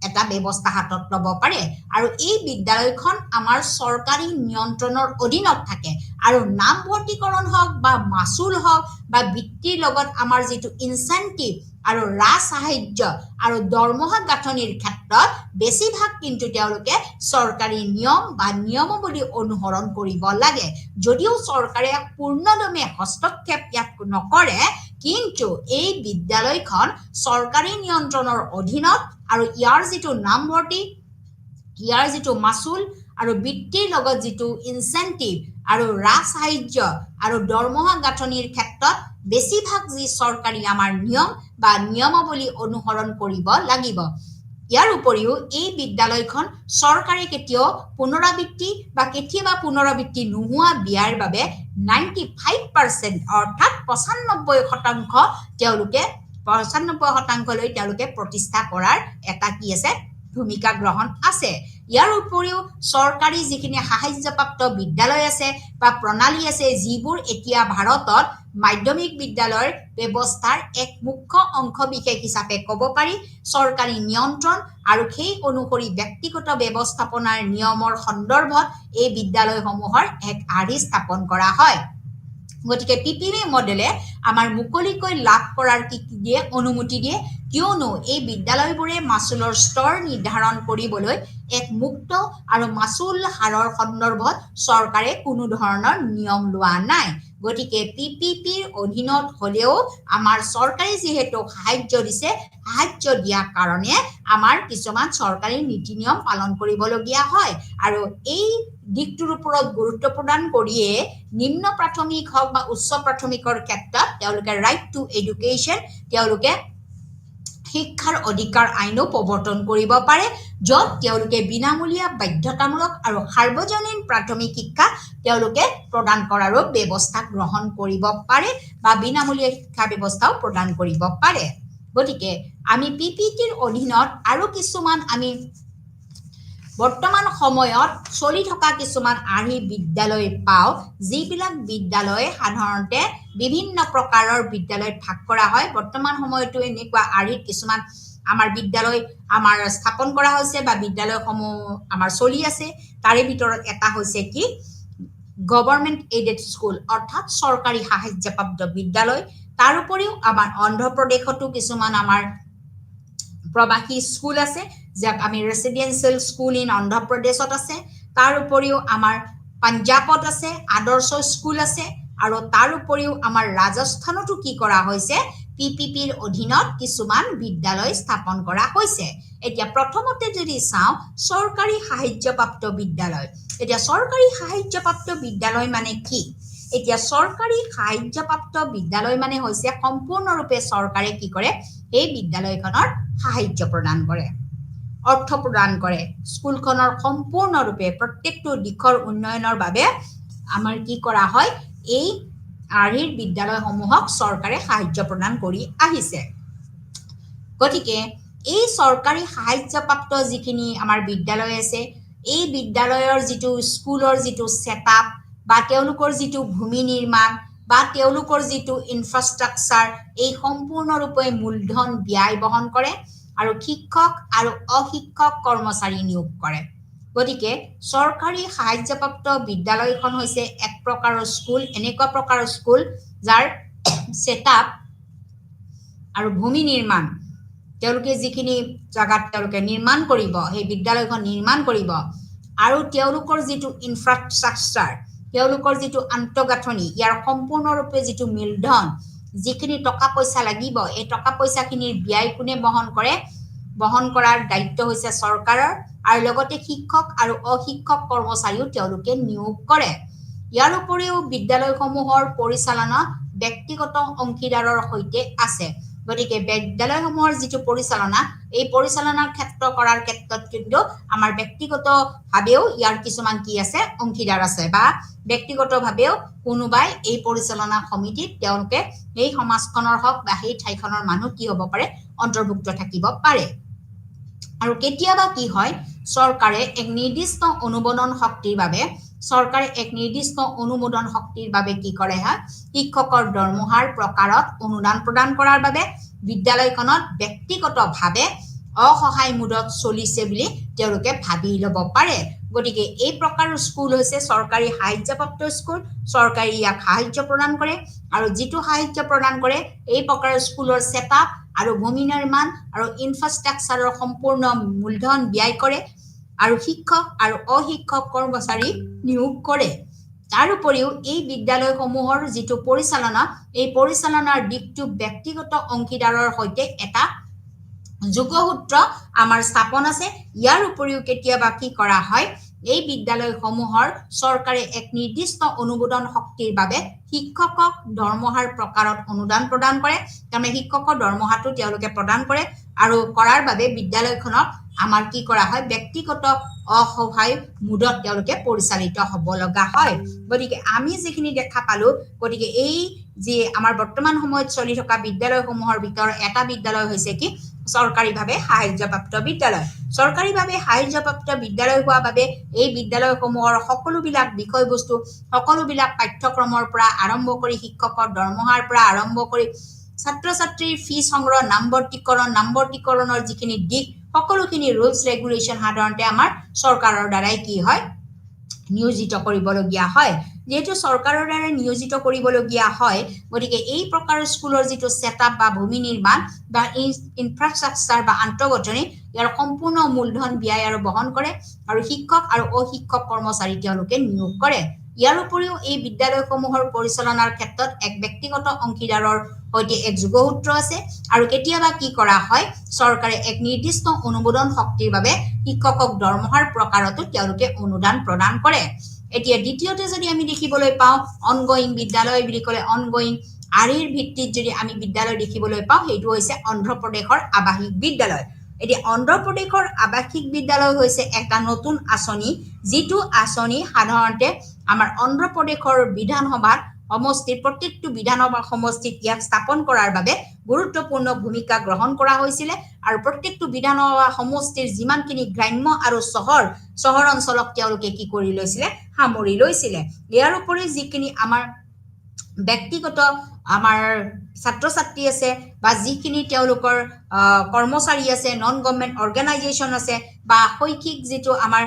এটা ব্যৱস্থা হাতত ল'ব পাৰে আৰু এই বিদ্যালয়খন আমাৰ চৰকাৰী নিয়ন্ত্ৰণৰ অধীনত থাকে আৰু নামভৰ্তিকৰণ হওক বা মাচুল হওক বা বৃত্তিৰ লগত আমাৰ যিটো ইনচেন্টিভ আৰু ৰাজ সাহায্য আৰু দৰমহা গাঁথনিৰ ক্ষেত্ৰত বেছিভাগ কিন্তু তেওঁলোকে চৰকাৰী নিয়ম বা নিয়মাৱলী অনুসৰণ কৰিব লাগে যদিও চৰকাৰে পূৰ্ণদমে হস্তক্ষেপ ইয়াত নকৰে কিন্তু এই বিদ্যালয়খন চৰকাৰী নিয়ন্ত্ৰণৰ অধীনত আৰু ইয়াৰ যিটো নামভৰ্তি ইয়াৰ যিটো মাচুল আৰু বৃত্তিৰ লগত যিটো ইনচেন্টিভ আৰু ৰাজ সাহায্য আৰু দৰমহা গাঁথনিৰ ক্ষেত্ৰত বেছিভাগ যি চৰকাৰী আমাৰ নিয়ম বা নিয়মাৱলী অনুসৰণ কৰিব লাগিব ইয়াৰ উপৰিও এই বিদ্যালয়খন চৰকাৰে কেতিয়াও পুনৰাবৃত্তি বা কেতিয়াবা পুনৰাবৃত্তি নোহোৱা বিয়াৰ বাবে 95% অৰ্থাৎ 95% তেওঁলোকে 95% লৈ তেওঁলোকে প্ৰতিষ্ঠা কৰাৰ এটা কি আছে ভূমিকা গ্ৰহণ আছে ইয়াৰ উপৰিও চৰকাৰী যিখিনি সাহায্যপ্ৰাপ্ত বিদ্যালয় আছে বা প্ৰণালী আছে যিবোৰ এতিয়া ভাৰতত মাধ্যমিক বিদ্যালয়ৰ ব্যৱস্থাৰ এক মুখ্য অংশ বিশেষ হিচাপে ক'ব পাৰি চৰকাৰী নিয়ন্ত্ৰণ আৰু সেই অনুসৰি ব্যক্তিগত ব্যৱস্থাপনাৰ নিয়মৰ সন্দৰ্ভত এই বিদ্যালয়সমূহৰ এক আৰ্হি স্থাপন কৰা হয় গতিকে PPP মডেলে আমাৰ মুকলিকৈ লাভ কৰাৰ কি দিয়ে অনুমতি দিয়ে কিয়নো এই বিদ্যালয়বোৰে মাচুলৰ স্তৰ নিৰ্ধাৰণ কৰিবলৈ এক মুক্ত আৰু মাচুল হাৰৰ সন্দৰ্ভত চৰকাৰে কোনো ধৰণৰ নিয়ম লোৱা নাই গতিকে PPPৰ অধীনত হলেও আমাৰ চৰকাৰে যিহেতু সাহায্য দিছে সাহায্য দিয়া কাৰণে আমাৰ কিছুমান চৰকাৰী নীতি নিয়ম পালন কৰিবলগীয়া হয় আৰু এই দিকটোৰ ওপৰত গুৰুত্ব প্ৰদান কৰিয়ে নিম্ন প্ৰাথমিক হওক বা উচ্চ প্ৰাথমিকৰ ক্ষেত্ৰত তেওঁলোকে ৰাইট টু এডুকেশ্যন তেওঁলোকে শিক্ষাৰ অধিকাৰ আইনো প্ৰৱৰ্তন কৰিব পাৰে য'ত তেওঁলোকে বিনামূলীয়া বাধ্যতামূলক আৰু সাৰ্বজনীন প্ৰাথমিক শিক্ষা তেওঁলোকে প্ৰদান কৰাৰো ব্যৱস্থা গ্ৰহণ কৰিব পাৰে বা বিনামূলীয়া শিক্ষা ব্যৱস্থাও প্ৰদান কৰিব পাৰে গতিকে আমি PPPৰ অধীনত আৰু কিছুমান আমি বৰ্তমান সময়ত চলি থকা কিছুমান আৰ্হি বিদ্যালয় পাওঁ যিবিলাক বিদ্যালয় সাধাৰণতে বিভিন্ন প্ৰকাৰৰ বিদ্যালয়ত ভাগ কৰা হয় বৰ্তমান সময়তো এনেকুৱা আৰ্হিত কিছুমান আমাৰ বিদ্যালয় আমাৰ স্থাপন কৰা হৈছে বা বিদ্যালয়সমূহ আমাৰ চলি আছে তাৰে ভিতৰত এটা হৈছে কি গভৰ্ণমেণ্ট এইডেড স্কুল অৰ্থাৎ চৰকাৰী সাহায্যপ্ৰাপ্ত বিদ্যালয় তাৰ উপৰিও আমাৰ অন্ধ্ৰপ্ৰদেশতো কিছুমান আমাৰ প্ৰবাসী স্কুল আছে যাক আমি ৰেসিডেন্সিয়েল স্কুল ইন অন্ধ্ৰপ্ৰদেশত আছে তাৰ উপৰিও আমাৰ পাঞ্জাবত আছে আদৰ্শ স্কুল আছে আৰু তাৰ উপৰিও আমাৰ ৰাজস্থানতো কি কৰা হৈছে PPPৰ অধীনত কিছুমান বিদ্যালয় স্থাপন কৰা হৈছে এতিয়া প্ৰথমতে যদি চাওঁ চৰকাৰী সাহায্যপ্ৰাপ্ত বিদ্যালয় এতিয়া চৰকাৰী সাহায্যপ্ৰাপ্ত বিদ্যালয় মানে কি এতিয়া চৰকাৰী সাহায্যপ্ৰাপ্ত বিদ্যালয় মানে হৈছে সম্পূৰ্ণৰূপে চৰকাৰে কি কৰে এই বিদ্যালয়খনৰ সাহায্য প্ৰদান কৰে অৰ্থ প্ৰদান কৰে স্কুলখনৰ সম্পূৰ্ণৰূপে প্ৰত্যেকটো দিশৰ উন্নয়নৰ বাবে আমাৰ কি কৰা হয় এই আৰ্হিৰ বিদ্যালয়সমূহক চৰকাৰে সাহায্য প্ৰদান কৰি আহিছে গতিকে এই চৰকাৰী সাহায্যপ্ৰাপ্ত যিখিনি আমাৰ বিদ্যালয় আছে এই বিদ্যালয়ৰ যিটো স্কুলৰ যিটো সেটআপ বা তেওঁলোকৰ যিটো ভূমি নিৰ্মাণ বা তেওঁলোকৰ যিটো ইনফ্ৰাষ্ট্ৰাকচাৰ এই সম্পূৰ্ণৰূপে মূলধন ব্যয় বহন কৰে আৰু শিক্ষক আৰু অশিক্ষক কৰ্মচাৰী নিয়োগ কৰে গতিকে চৰকাৰী সাহায্যপ্ৰাপ্ত বিদ্যালয়খন হৈছে এক প্ৰকাৰৰ স্কুল এনেকুৱা প্ৰকাৰৰ স্কুল যাৰ সেটআপ আৰু ভূমি নিৰ্মাণ তেওঁলোকে যিখিনি জাগাত তেওঁলোকে নিৰ্মাণ কৰিব সেই বিদ্যালয়খন নিৰ্মাণ কৰিব আৰু তেওঁলোকৰ যিটো ইনফ্ৰাষ্ট্ৰাকচাৰ তেওঁলোকৰ যিটো আন্তঃগাঁথনি ইয়াৰ সম্পূৰ্ণৰূপে যিটো মূলধন যিখিনি টকা পইচা লাগিব এই টকা পইচাখিনিৰ ব্যয় কোনে বহন কৰাৰ দায়িত্ব হৈছে চৰকাৰৰ আৰু লগতে শিক্ষক আৰু অশিক্ষক কৰ্মচাৰীও তেওঁলোকে নিয়োগ কৰে ইয়াৰ উপৰিও বিদ্যালয়সমূহৰ পৰিচালনা ব্যক্তিগত অংশীদাৰৰ সৈতে আছে গতিকে বিদ্যালয়সমূহৰ যিটো পৰিচালনা এই পৰিচালনাৰ ক্ষেত্ৰ কৰাৰ ক্ষেত্ৰত কিন্তু আমাৰ ব্যক্তিগতভাৱেও ইয়াৰ কিছুমান কি আছে অংশীদাৰ আছে বা ব্যক্তিগতভাৱেও কোনোবাই এই পৰিচালনা সমিতিত তেওঁলোকে এই সমাজখনৰ হওক বা সেই ঠাইখনৰ মানুহ কি হ'ব পাৰে অন্তৰ্ভুক্ত থাকিব পাৰে আৰু কেতিয়াবা কি হয় চৰকাৰে এক নিৰ্দিষ্ট অনুমোদন শক্তিৰ বাবে কি কৰে হয় শিক্ষকৰ দৰমহাৰ প্ৰকাৰত অনুদান প্ৰদান কৰাৰ বাবে বিদ্যালয়খনত ব্যক্তিগতভাৱে অসহায় মুদত চলিছে বুলি তেওঁলোকে ভাবি ল'ব পাৰে গতিকে এই প্ৰকাৰৰ স্কুল হৈছে চৰকাৰী সাহায্যপ্ৰাপ্ত স্কুল চৰকাৰী ইয়াক সাহায্য প্ৰদান কৰে আৰু যিটো সাহায্য প্ৰদান কৰে এই প্ৰকাৰৰ স্কুলৰ সেটআপ আৰু ভূমি নিৰ্মাণ আৰু ইনফ্ৰাষ্ট্ৰাকচাৰৰ সম্পূৰ্ণ মূলধন ব্যয় কৰে আৰু শিক্ষক আৰু অশিক্ষক কৰ্মচাৰী নিয়োগ কৰে তাৰ উপৰিও এই বিদ্যালয়সমূহৰ যিটো পৰিচালনা এই পৰিচালনাৰ দিকটো ব্যক্তিগত অংশীদাৰৰ সৈতে এটা যোগসূত্ৰ আমাৰ স্থাপন আছে ইয়াৰ উপৰিও কেতিয়াবা কি কৰা হয় এই বিদ্যালয়সমূহৰ চৰকাৰে এক নিৰ্দিষ্ট অনুমোদন শক্তিৰ বাবে শিক্ষকক দৰমহাৰ প্ৰকাৰত অনুদান প্ৰদান কৰে তাৰমানে শিক্ষকৰ দৰমহাটো তেওঁলোকে প্ৰদান কৰে আৰু কৰাৰ বাবে বিদ্যালয়খনক আমাৰ কি কৰা হয় ব্যক্তিগত অসহায় মুদত তেওঁলোকে পৰিচালিত হ'ব লগা হয় গতিকে আমি যিখিনি দেখা পালো গতিকে এই যে আমাৰ বৰ্তমান সময়ত চলি থকা বিদ্যালয়সমূহৰ ভিতৰত এটা বিদ্যালয় হৈছে কি চৰকাৰীভাৱে সাহায্যপ্ৰাপ্ত বিদ্যালয় চৰকাৰীভাৱে সাহায্যপ্ৰাপ্ত বিদ্যালয় হোৱা বাবে এই বিদ্যালয়সমূহৰ সকলোবিলাক বিষয়বস্তু সকলোবিলাক পাঠ্যক্ৰমৰ পৰা আৰম্ভ কৰি শিক্ষকৰ দৰমহাৰ পৰা আৰম্ভ কৰি ছাত্ৰ ছাত্ৰীৰ ফি সংগ্ৰহ নাম্বৰটিকৰণৰ যিখিনি দিক সকলোখিনি ৰুলছ ৰেগুলেশ্যন সাধাৰণতে আমাৰ চৰকাৰৰ দ্বাৰাই কি হয় নিয়োজিত কৰিবলগীয়া হয় যেহেতু চৰকাৰৰ দ্বাৰা নিয়োজিত কৰিবলগীয়া হয় গতিকে এই প্ৰকাৰৰ স্কুলৰ যিটো সেটআপ বা ভূমি নিৰ্মাণ বা ইনফ্ৰাষ্ট্ৰাকচাৰ বা আন্তঃগাঁথনি ইয়াৰ সম্পূৰ্ণ মূলধন ব্যয় আৰু বহন কৰে আৰু শিক্ষক আৰু অশিক্ষক কৰ্মচাৰী তেওঁলোকে নিয়োগ কৰে ইয়াৰ উপৰিও এই বিদ্যালয়সমূহৰ পৰিচালনাৰ ক্ষেত্ৰত এক ব্যক্তিগত অংশীদাৰৰ সৈতে এক যোগসূত্ৰ আছে আৰু কেতিয়াবা কি কৰা হয় চৰকাৰে এক নিৰ্দিষ্ট অনুমোদন শক্তিৰ বাবে শিক্ষকক দৰমহাৰ প্ৰকাৰতো তেওঁলোকে অনুদান প্ৰদান কৰে এতিয়া দ্বিতীয়তে যদি আমি দেখিবলৈ পাওঁ অনগোয়িং বিদ্যালয় বুলি ক'লে অনগোয়িং আৰিৰ ভিত্তিত যদি আমি বিদ্যালয় দেখিবলৈ পাওঁ সেইটো হৈছে অন্ধ্ৰপ্ৰদেশৰ আৱাসিক বিদ্যালয় এতিয়া অন্ধ্ৰপ্ৰদেশৰ আৱাসিক বিদ্যালয় হৈছে এটা নতুন আঁচনি যিটো আঁচনি সাধাৰণতে আমাৰ অন্ধ্ৰপ্ৰদেশৰ বিধানসভাত সমষ্টিৰ প্ৰত্যেকটো বিধানসভা সমষ্টিত ইয়াক স্থাপন কৰাৰ বাবে গুৰুত্বপূৰ্ণ ভূমিকা গ্ৰহণ কৰা হৈছিল আৰু প্ৰত্যেকটো বিধানসভা সমষ্টিৰ যিমানখিনি গ্ৰাম্য আৰু চহৰ অঞ্চলক তেওঁলোকে কি কৰি লৈছিলে সামৰি লৈছিলে ইয়াৰ উপৰি যিখিনি আমাৰ ব্যক্তিগত আমাৰ ছাত্ৰ ছাত্ৰী আছে বা যিখিনি তেওঁলোকৰ কৰ্মচাৰী আছে নন গভৰ্ণমেণ্ট অৰ্গেনাইজেশ্যন আছে বা শৈক্ষিক যিটো আমাৰ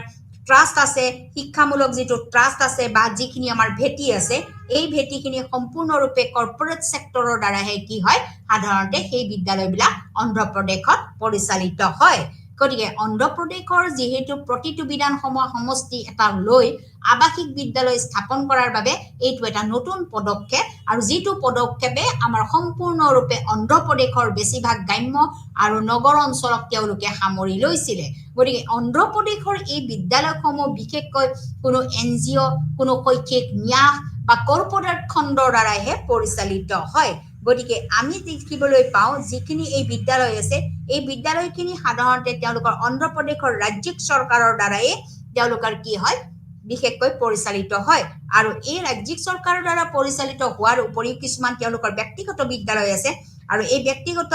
ট্ৰাষ্ট আছে শিক্ষামূলক যিটো ট্ৰাষ্ট আছে বা যিখিনি আমাৰ ভেটি আছে এই ভেটিখিনি সম্পূৰ্ণৰূপে কৰ্পৰেট সেক্টৰৰ দ্বাৰাহে কি হয় সাধাৰণতে সেই বিদ্যালয়বিলাক অন্ধ্ৰপ্ৰদেশত পৰিচালিত হয় গতিকে অন্ধ্ৰপ্ৰদেশৰ যিহেতু প্ৰতিটো বিধানসভা সমষ্টি এটা লৈ আৱাসিক বিদ্যালয় স্থাপন কৰাৰ বাবে এইটো এটা নতুন পদক্ষেপ আৰু যিটো পদক্ষেপে আমাৰ সম্পূৰ্ণৰূপে অন্ধ্ৰপ্ৰদেশৰ বেছিভাগ গ্ৰাম্য আৰু নগৰ অঞ্চলক তেওঁলোকে সামৰি লৈছিলে গতিকে অন্ধ্ৰপ্ৰদেশৰ এই বিদ্যালয়সমূহ বিশেষকৈ কোনো NGO কোনো শৈক্ষিক ন্যাস বা কৰ্পৰেট খণ্ডৰ দ্বাৰাহে পৰিচালিত হয় গতিকে আমি দেখিবলৈ পাওঁ যিখিনি এই বিদ্যালয় আছে এই বিদ্যালয়খিনি সাধাৰণতে তেওঁলোকৰ অন্ধ্ৰপ্ৰদেশৰ ৰাজ্যিক চৰকাৰৰ দ্বাৰাই তেওঁলোকৰ কি হয় বিশেষকৈ পৰিচালিত হয় আৰু এই ৰাজ্যিক চৰকাৰৰ দ্বাৰা পৰিচালিত হোৱাৰ উপৰিও কিছুমান তেওঁলোকৰ ব্যক্তিগত বিদ্যালয় আছে আৰু এই ব্যক্তিগত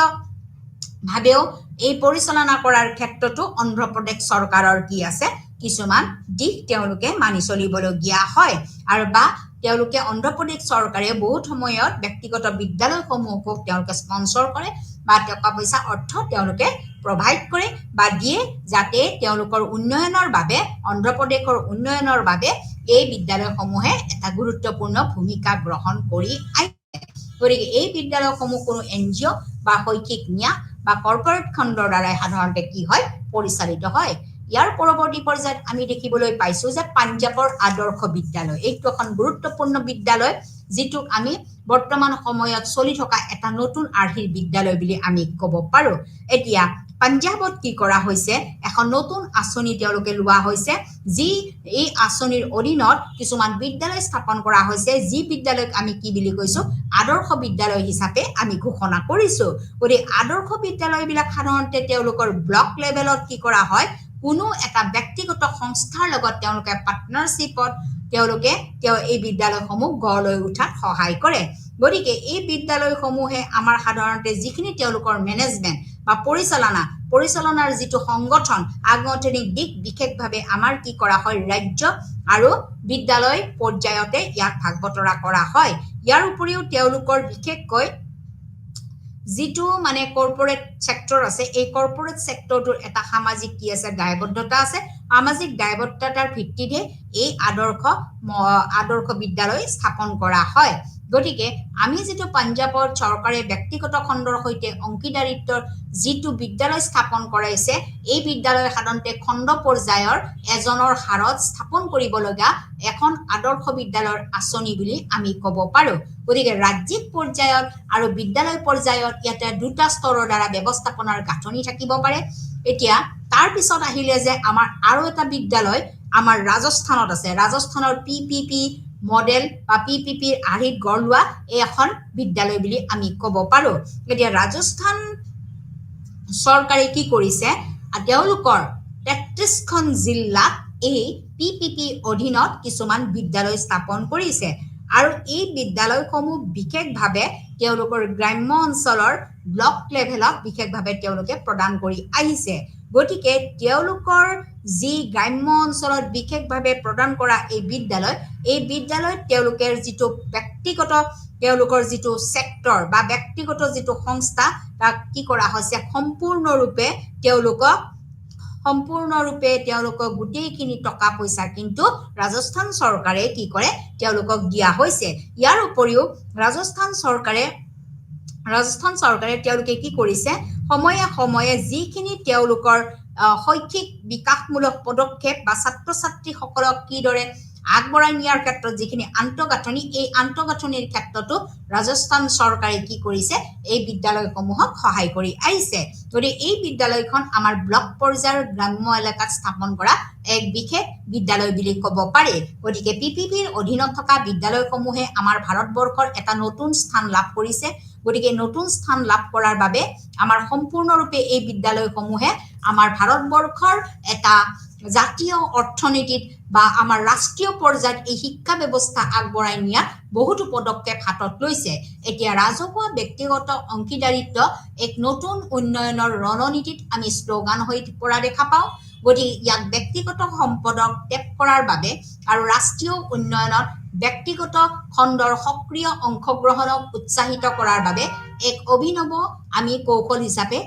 ভাৱেও এই পৰিচালনা কৰাৰ ক্ষেত্ৰতো অন্ধ্ৰপ্ৰদেশ চৰকাৰৰ কি আছে কিছুমান দিক তেওঁলোকে মানি চলিবলগীয়া হয় আৰু বা তেওঁলোকে অন্ধ্ৰপ্ৰদেশ চৰকাৰে বহুত সময়ত ব্যক্তিগত বিদ্যালয়সমূহক তেওঁলোকে স্পন্সৰ কৰে বা টকা পইচা অৰ্থ তেওঁলোকে প্ৰভাইড কৰে বা দিয়ে যাতে তেওঁলোকৰ উন্নয়নৰ বাবে অন্ধ্ৰপ্ৰদেশৰ উন্নয়নৰ বাবে এই বিদ্যালয়সমূহে এটা গুৰুত্বপূৰ্ণ ভূমিকা গ্ৰহণ কৰি আহিছে গতিকে এই বিদ্যালয়সমূহ কোনো NGO বা শৈক্ষিক ন্যাস বা কৰ্পৰেট খণ্ডৰ দ্বাৰাই সাধাৰণতে কি হয় পৰিচালিত হয় ইয়াৰ পৰৱৰ্তী পৰ্যায়ত আমি দেখিবলৈ পাইছো যে পাঞ্জাবৰ আদৰ্শ বিদ্যালয় এইটো এখন গুৰুত্বপূৰ্ণ বিদ্যালয় যিটোক আমি বৰ্তমান সময়ত চলি থকা এটা নতুন আৰ্হিৰ বিদ্যালয় বুলি আমি ক'ব পাৰো এতিয়া পাঞ্জাবত কি কৰা হৈছে এখন নতুন আঁচনি তেওঁলোকে লোৱা হৈছে যি এই আঁচনিৰ অধীনত কিছুমান বিদ্যালয় স্থাপন কৰা হৈছে যি বিদ্যালয়ক আমি কি বুলি কৈছো আদৰ্শ বিদ্যালয় হিচাপে আমি ঘোষণা কৰিছো গতিকে আদৰ্শ বিদ্যালয়বিলাক সাধাৰণতে তেওঁলোকৰ ব্লক লেভেলত কি কৰা হয় কোনো এটা ব্যক্তিগত সংস্থাৰ লগত তেওঁলোকে পাৰ্টনাৰশ্বিপত তেওঁলোকে এই বিদ্যালয়সমূহ গঢ় লৈ উঠাত সহায় কৰে গতিকে এই বিদ্যালয়সমূহে আমাৰ সাধাৰণতে যিখিনি তেওঁলোকৰ মেনেজমেণ্ট বা পৰিচালনাৰ যিটো সংগঠন আগ্ৰথনিক দিশ বিশেষভাৱে আমাৰ কি কৰা হয় ৰাজ্য আৰু বিদ্যালয় পৰ্যায়তে ইয়াক ভাগ বতৰা কৰা হয় ইয়াৰ উপৰিও তেওঁলোকৰ বিশেষকৈ যিটো মানে কৰ্পোৰেট সেক্টৰ আছে এই কৰ্পোৰেট সেক্টৰটোৰ এটা সামাজিক কি আছে দায়বদ্ধতা আছে সামাজিক দায়বদ্ধতাৰ ভিত্তিতে এই আদৰ্শ বিদ্যালয় স্থাপন কৰা হয় গতিকে আমি যেটো পাঞ্জাবৰ চৰকাৰে ব্যক্তিগত খণ্ডৰ সৈতে অংশীদাৰিত্বৰ যিটো বিদ্যালয় স্থাপন কৰাইছে এই বিদ্যালয় সাধাৰণতে খণ্ড পৰ্যায়ৰ এজনৰ হাৰত স্থাপন কৰিব লগা এখন আদৰ্শ বিদ্যালয়ৰ আঁচনি বুলি আমি ক'ব পাৰো গতিকে ৰাজ্যিক পৰ্যায়ত আৰু বিদ্যালয় পৰ্যায়ত ইয়াতে দুটা স্তৰৰ দ্বাৰা ব্যৱস্থাপনাৰ গাঁথনি থাকিব পাৰে এতিয়া তাৰ পিছত আহিলে যে আমাৰ আৰু এটা বিদ্যালয় আমাৰ ৰাজস্থানত আছে ৰাজস্থানৰ পিপিপি মডেল বা পিপিপিৰ আৰ্হিত গঢ় লোৱা এখন বিদ্যালয় বুলি আমি ক'ব পাৰো এতিয়া ৰাজস্থান চৰকাৰে কি কৰিছে তেওঁলোকৰ ৩৩খন জিলাত এই পিপিপি অধীনত কিছুমান বিদ্যালয় স্থাপন কৰিছে আৰু এই বিদ্যালয়সমূহ বিশেষভাৱে তেওঁলোকৰ গ্ৰাম্য অঞ্চলৰ ব্লক লেভেলত বিশেষভাৱে তেওঁলোকে প্ৰদান কৰি আহিছে গতিকে তেওঁলোকৰ যি গ্ৰাম্য অঞ্চলত বিশেষভাৱে প্ৰদান কৰা এই বিদ্যালয়ত তেওঁলোকৰ যিটো ব্যক্তিগত তেওঁলোকৰ যিটো সেক্টৰ বা ব্যক্তিগত যিটো সংস্থা তাক কি কৰা হৈছে সম্পূৰ্ণৰূপে তেওঁলোকক গোটেইখিনি টকা পইচা কিন্তু ৰাজস্থান চৰকাৰে কি কৰে তেওঁলোকক দিয়া হৈছে ইয়াৰ উপৰিও ৰাজস্থান চৰকাৰে তেওঁলোকে কি কৰিছে সময়ে যিখিনি তেওঁলোকৰ শৈক্ষিক বিকাশমূলক পদক্ষেপ বা ছাত্ৰ ছাত্ৰীসকলক কিদৰে আগবঢ়াই নিয়াৰ ক্ষেত্ৰত যিখিনি আন্তঃগাঁথনি এই আন্তঃগাঁথনিৰ ক্ষেত্ৰতো ৰাজস্থান চৰকাৰে কি কৰিছে এই বিদ্যালয়সমূহক সহায় কৰি আহিছে গতিকে এই বিদ্যালয়খন আমাৰ ব্লক পৰ্যায়ৰ গ্ৰাম্য এলেকাত স্থাপন কৰা এক বিশেষ বিদ্যালয় বুলি ক'ব পাৰি গতিকে পিপিপিৰ অধীনত থকা বিদ্যালয়সমূহে আমাৰ ভাৰতবৰ্ষৰ এটা নতুন স্থান লাভ কৰিছে গতিকে নতুন স্থান লাভ কৰাৰ বাবে আমাৰ সম্পূৰ্ণৰূপে এই বিদ্যালয়সমূহে আমাৰ ভাৰতবৰ্ষৰ এটা জাতীয় অৰ্থনীতিত বা আমাৰ ৰাষ্ট্ৰীয় পৰ্যায়ত এই শিক্ষা ব্যৱস্থা আগবঢ়াই নিয়াত বহুতো পদক্ষেপ হাতত লৈছে এতিয়া ৰাজহুৱা ব্যক্তিগত অংশীদাৰিত্ব এক নতুন উন্নয়নৰ ৰণনীতিত আমি শ্লোগান হৈ পৰা দেখা পাওঁ গতিকে ইয়াক ব্যক্তিগত সম্পদক টেপ কৰাৰ বাবে আৰু ৰাষ্ট্ৰীয় উন্নয়নত ব্যক্তিগত খণ্ডৰ সক্ৰিয় অংশগ্ৰহণক উৎসাহিত কৰাৰ বাবে এক অভিনৱ আমি কৌশল হিচাপে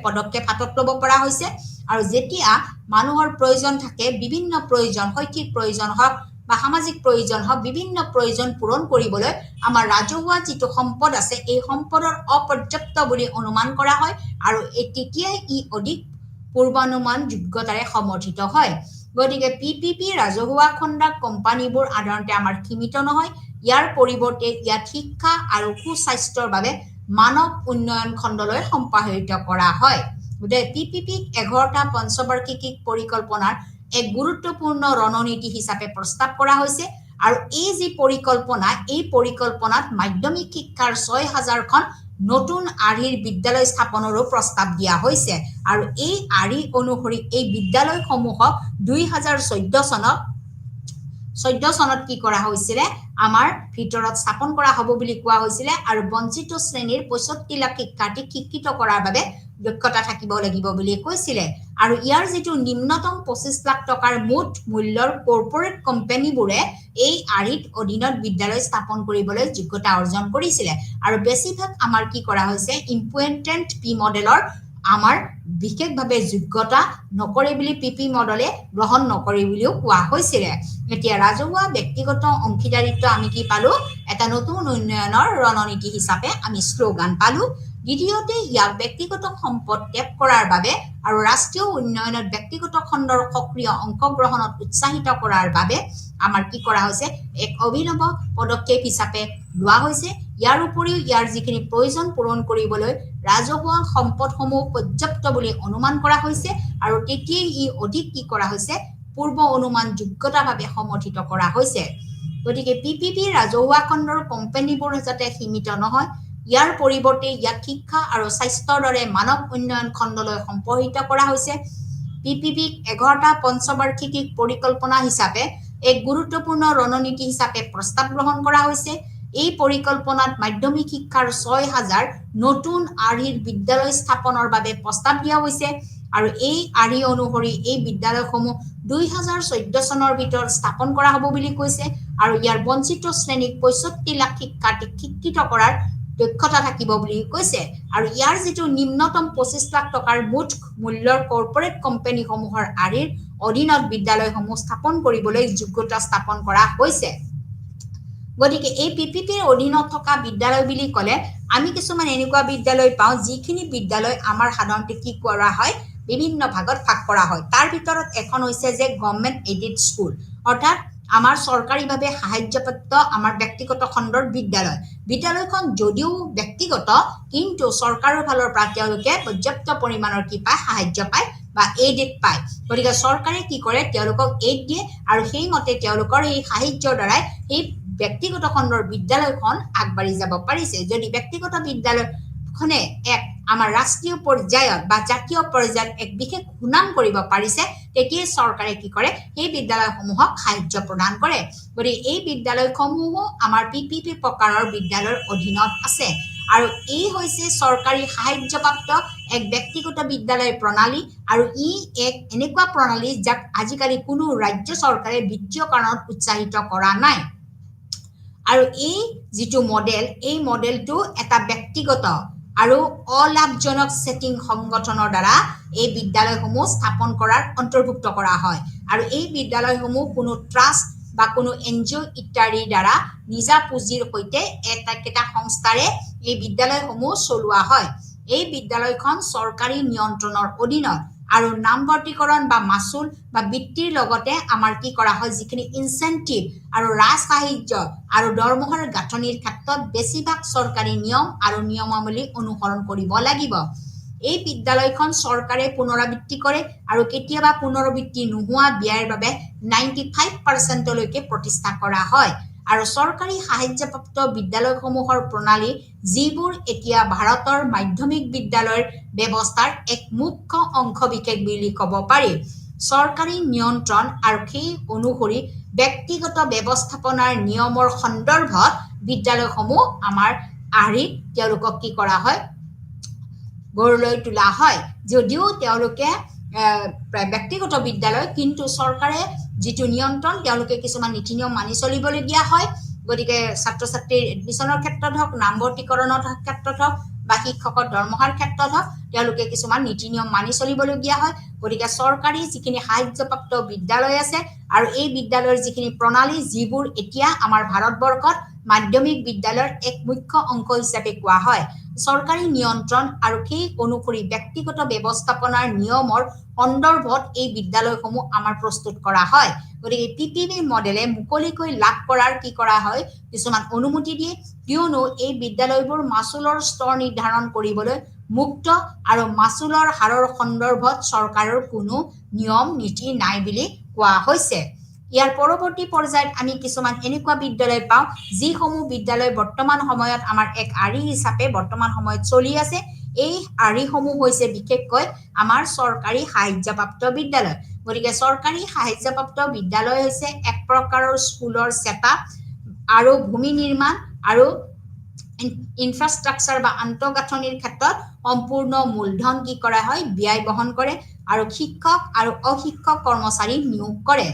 পদক্ষেপ হাতত ল'ব পৰা হৈছে আৰু যেতিয়া মানুহৰ প্ৰয়োজন থাকে বিভিন্ন প্ৰয়োজন শৈক্ষিক প্ৰয়োজন হওক বা সামাজিক প্ৰয়োজন হওক বিভিন্ন প্ৰয়োজন পূৰণ কৰিবলৈ আমাৰ ৰাজহুৱা যিটো সম্পদ আছে এই সম্পদৰ অপৰ্যাপ্ত বুলি অনুমান কৰা হয় আৰু তেতিয়াই ই অধিক পূৰ্বানুমান যোগ্যতাৰে সমৰ্থিত হয় গতিকে পিপিপি ৰাজহুৱা খণ্ডৰ কোম্পানীবোৰ সাধাৰণতে আমাৰ সীমিত নহয় ইয়াৰ পৰিৱৰ্তে ইয়াত শিক্ষা আৰু সুস্বাস্থ্যৰ বাবে মানৱ উন্নয়ন খণ্ডলৈ সম্প্ৰসাৰিত কৰা হয় গতিকে পিপিপিক 11টা পঞ্চবাৰ্ষিক পৰিকল্পনাৰ এক গুৰুত্বপূৰ্ণ ৰণনীতি হিচাপে প্ৰস্তাৱ কৰা হৈছে আৰু এই যি এই পৰিকল্পনাত মাধ্যমিক শিক্ষাৰ ৬,০০০খন নতুন আৰ্হিৰ বিদ্যালয় স্থাপনৰো প্ৰস্তাৱ দিয়া হৈছে আৰু এই আৰ্হি অনুসৰি এই বিদ্যালয়সমূহক ২০১৪ চনত কি কৰা হৈছিলে আমাৰ ভিতৰত স্থাপন কৰা হ'ব বুলি কোৱা হৈছিলে আৰু বঞ্চিত শ্ৰেণীৰ ৬৫ লাখ শিক্ষাৰ্থীক শিক্ষিত কৰাৰ বাবে দক্ষতা থাকিব লাগিব বুলি কৈছিলে আৰু ইয়াৰ যিটো নিম্নতম ২৫ লাখ টকাৰ মুঠ মূল্যৰ কৰ্পোৰেট কোম্পানীবোৰে এই আৰ্হিত অধীনত বিদ্যালয় স্থাপন কৰিবলৈ যোগ্যতা অৰ্জন কৰিছিলে আৰু বেছিভাগ আমাৰ কি কৰা হৈছে ইম্পৰ্টেণ্ট পি মডেলৰ আমাৰ বিশেষভাৱে যোগ্যতা নকৰে বুলি পিপি মডেলে গ্ৰহণ নকৰে বুলিও কোৱা হৈছিল এতিয়া ৰাজহুৱা ব্যক্তিগত অংশীদাৰিত্ব আমি কি পালো এটা নতুন উন্নয়নৰ ৰণনীতি হিচাপে আমি শ্লোগান পালো দ্বিতীয়তে ইয়াক ব্যক্তিগত সম্পদ টেপ কৰাৰ বাবে আৰু ৰাষ্ট্ৰীয় উন্নয়নত ব্যক্তিগত খণ্ডৰ সক্ৰিয় অংশগ্ৰহণত উৎসাহিত কৰাৰ বাবে আমাৰ কি কৰা হৈছে এক অভিনৱ পদক্ষেপ হিচাপে লোৱা হৈছে ইয়াৰ উপৰিও ইয়াৰ যিখিনি প্ৰয়োজন পূৰণ কৰিবলৈ ৰাজহুৱা সম্পদসমূহ পৰ্যাপ্ত বুলি অনুমান কৰা হৈছে আৰু তেতিয়াই ই অধিক কি কৰা হৈছে পূৰ্ব অনুমান যোগ্যতাভাৱে সমৰ্থিত কৰা হৈছে গতিকে পিপিপি ৰাজহুৱা খণ্ডৰ কোম্পানীবোৰ যাতে সীমিত নহয় ইয়াৰ পৰিৱৰ্তে ইয়াক শিক্ষা আৰু স্বাস্থ্যৰ দৰে মানৱ উন্নয়ন খণ্ডলৈ সম্প্ৰসাৰিত কৰা হৈছে পিপিপিক 11টা পঞ্চবাৰ্ষিকী পৰিকল্পনা হিচাপে এক গুৰুত্বপূৰ্ণ ৰণনীতি হিচাপে প্ৰস্তাৱ গ্ৰহণ কৰা হৈছে এই পৰিকল্পনাত মাধ্যমিক শিক্ষাৰ 6000 নতুন আৰ্হিৰ বিদ্যালয় স্থাপনৰ বাবে প্ৰস্তাৱ দিয়া হৈছে আৰু এই আৰ্হি অনুসৰি এই বিদ্যালয়সমূহ 2014 চনৰ ভিতৰত স্থাপন কৰা হ'ব বুলি কৈছে আৰু ইয়াৰ বঞ্চিত শ্ৰেণীক 65 লাখ শিক্ষাৰ্থীক শিক্ষিত কৰাৰ দক্ষতা থাকিব বুলি কৈছে আৰু ইয়াৰ যেটো নিম্নতম 25 লাখ টকাৰ মুঠ মূল্যৰ কৰ্পোৰেট কোম্পানীসমূহৰ আৰ্হিৰ অধীনত বিদ্যালয়সমূহ স্থাপন কৰিবলৈ যোগ্যতা স্থাপন কৰা হৈছে গতিকে এই পিপিপিৰ অধীনত থকা বিদ্যালয় বুলি ক'লে আমি কিছুমান এনেকুৱা বিদ্যালয় পাওঁ যিখিনি বিদ্যালয় আমাৰ সাধাৰণতে কি কৰা হয় বিভিন্ন ভাগত ভাগ কৰা হয় তাৰ ভিতৰত এখন হৈছে যে গভৰ্নমেন্ট এডেড স্কুল অৰ্থাৎ আমাৰ চৰকাৰীভাৱে সাহায্যপ্ৰাপ্ত আমাৰ ব্যক্তিগত খণ্ডৰ বিদ্যালয়খন যদিও ব্যক্তিগত কিন্তু চৰকাৰৰ ফালৰ পৰা তেওঁলোকে পৰ্যাপ্ত পৰিমাণৰ কি পায় সাহায্য পায় বা এইডেড পায় গতিকে চৰকাৰে কি কৰে তেওঁলোকক এইড দিয়ে আৰু সেইমতে তেওঁলোকৰ এই সাহায্যৰ দ্বাৰাই এই ব্যক্তিগত খণ্ডৰ বিদ্যালয়খন আগবাঢ়ি যাব পাৰিছে যদি ব্যক্তিগত বিদ্যালয়খনে এক আমাৰ ৰাষ্ট্ৰীয় পৰ্যায়ত বা জাতীয় পৰ্যায়ত এক বিশেষ সুনাম কৰিব পাৰিছে তেতিয়া চৰকাৰে কি কৰে এই বিদ্যালয়সমূহক সাহায্য প্ৰদান কৰে গতিকে এই বিদ্যালয়সমূহ আমাৰ পিপিপি প্ৰকাৰৰ বিদ্যালয়ৰ অধীনত আছে আৰু এই হৈছে চৰকাৰী সাহায্যপ্ৰাপ্ত এক ব্যক্তিগত বিদ্যালয় প্ৰণালী আৰু ই এক এনেকুৱা প্ৰণালী যাক আজিকালি কোনো ৰাজ্য চৰকাৰে বিত্তীয় কাৰণত উৎসাহিত কৰা নাই আৰু এই যেটো মডেল এই মডেলটো এটা ব্যক্তিগত আৰু অলাভজনক সেটিং সংগঠনৰ দ্বাৰা এই বিদ্যালয়সমূহ স্থাপন কৰাৰ অন্তৰ্ভুক্ত কৰা হয় আৰু এই বিদ্যালয়সমূহ কোনো ট্ৰাষ্ট বা কোনো এনজিও ইত্যাদিৰ দ্বাৰা নিজা পুঁজিৰ সৈতে এটা সংস্থাৰে এই বিদ্যালয়সমূহ চলোৱা হয় এই বিদ্যালয়খন চৰকাৰী নিয়ন্ত্ৰণৰ অধীনত আৰু নামভৰ্তিকৰণ বা মাচুল বা বৃত্তিৰ লগতে আমাৰ কি কৰা হয় যিখিনি ইনসেন্টিভ আৰু ৰাজ সাহায্য আৰু দৰমহাৰ গাঁথনিৰ ক্ষেত্ৰত বেছিভাগ চৰকাৰী নিয়ম আৰু নিয়মাৱলী অনুসৰণ কৰিব লাগিব এই বিদ্যালয়খন চৰকাৰে পুনৰাবৃত্তি কৰে আৰু কেতিয়াবা পুনৰাবৃত্তি নোহোৱা ব্যয়ৰ বাবে 95% লৈকে প্ৰতিষ্ঠা কৰা হয় আৰু চৰকাৰী সাহায্যপ্ৰাপ্ত বিদ্যালয়সমূহৰ প্ৰণালী যিবোৰ এতিয়া ভাৰতৰ মাধ্যমিক বিদ্যালয়ৰ ব্যৱস্থাৰ এক মুখ্য অংশ বিশেষ বুলি ক'ব পাৰি চৰকাৰী নিয়ন্ত্ৰণ আৰু সেই অনুসৰি ব্যক্তিগত ব্যৱস্থাপনাৰ নিয়মৰ সন্দৰ্ভত বিদ্যালয়সমূহ আমাৰ আৰ্হিত তেওঁলোকক কি কৰা হয় গঢ়লৈ তোলা হয় যদিও তেওঁলোকে ব্যক্তিগত বিদ্যালয় কিন্তু চৰকাৰে যেটো নিয়ন্ত্ৰণ তেওঁলোকে কিছুমান নীতি নিয়ম মানি চলিবলগীয়া হয় গতিকে ছাত্ৰ ছাত্ৰীৰ এডমিশনৰ ক্ষেত্ৰত হওক নামভৰ্তিকৰণৰ ক্ষেত্ৰত হওক বা শিক্ষকৰ দৰমহাৰ ক্ষেত্ৰত হওক তেওঁলোকে কিছুমান নীতি নিয়ম মানি চলিবলগীয়া হয় গতিকে চৰকাৰী যিখিনি সাহায্যপ্ৰাপ্ত বিদ্যালয় আছে আৰু এই বিদ্যালয়ৰ যিখিনি প্ৰণালী যিবোৰ এতিয়া আমাৰ ভাৰতবৰ্ষত মাধ্যমিক বিদ্যালয়ৰ এক মুখ্য অংশ হিচাপে কোৱা হয় চৰকাৰী নিয়ন্ত্ৰণ আৰু সেই অনুসৰি ব্যক্তিগত ব্যৱস্থাপনাৰ নিয়মৰ সন্দৰ্ভত এই বিদ্যালয়সমূহ আমাৰ প্ৰস্তুত কৰা হয় গতিকে পিপিপি মডেলে মুকলিকৈ লাভ কৰাৰ কি কৰা হয় কিছুমান অনুমতি দিয়ে কিয়নো এই বিদ্যালয়বোৰ মাচুলৰ স্তৰ নিৰ্ধাৰণ কৰিবলৈ মুক্ত আৰু মাচুলৰ হাৰৰ সন্দৰ্ভত চৰকাৰৰ কোনো নিয়ম নীতি নাই বুলি কোৱা হৈছে ইয়াৰ পৰৱৰ্তী পৰ্যায়ত আমি কিছুমান এনেকুৱা বিদ্যালয় পাওঁ যিসমূহ বিদ্যালয় বৰ্তমান সময়ত আমাৰ এক আৰ্হি হিচাপে বৰ্তমান সময়ত চলি আছে এই আৰ্হিসমূহ হৈছে বিশেষকৈ আমাৰ চৰকাৰী সাহায্যপ্ৰাপ্ত বিদ্যালয় গতিকে চৰকাৰী সাহায্যপ্ৰাপ্ত বিদ্যালয় হৈছে এক প্ৰকাৰৰ স্কুলৰ সেটআপ আৰু ভূমি নিৰ্মাণ আৰু ইনফ্ৰাষ্ট্ৰাকচাৰ বা আন্তঃগাঁথনিৰ ক্ষেত্ৰত সম্পূৰ্ণ মূলধন কি কৰা হয় ব্যয় বহন কৰে আৰু শিক্ষক আৰু অশিক্ষক কৰ্মচাৰী নিয়োগ কৰে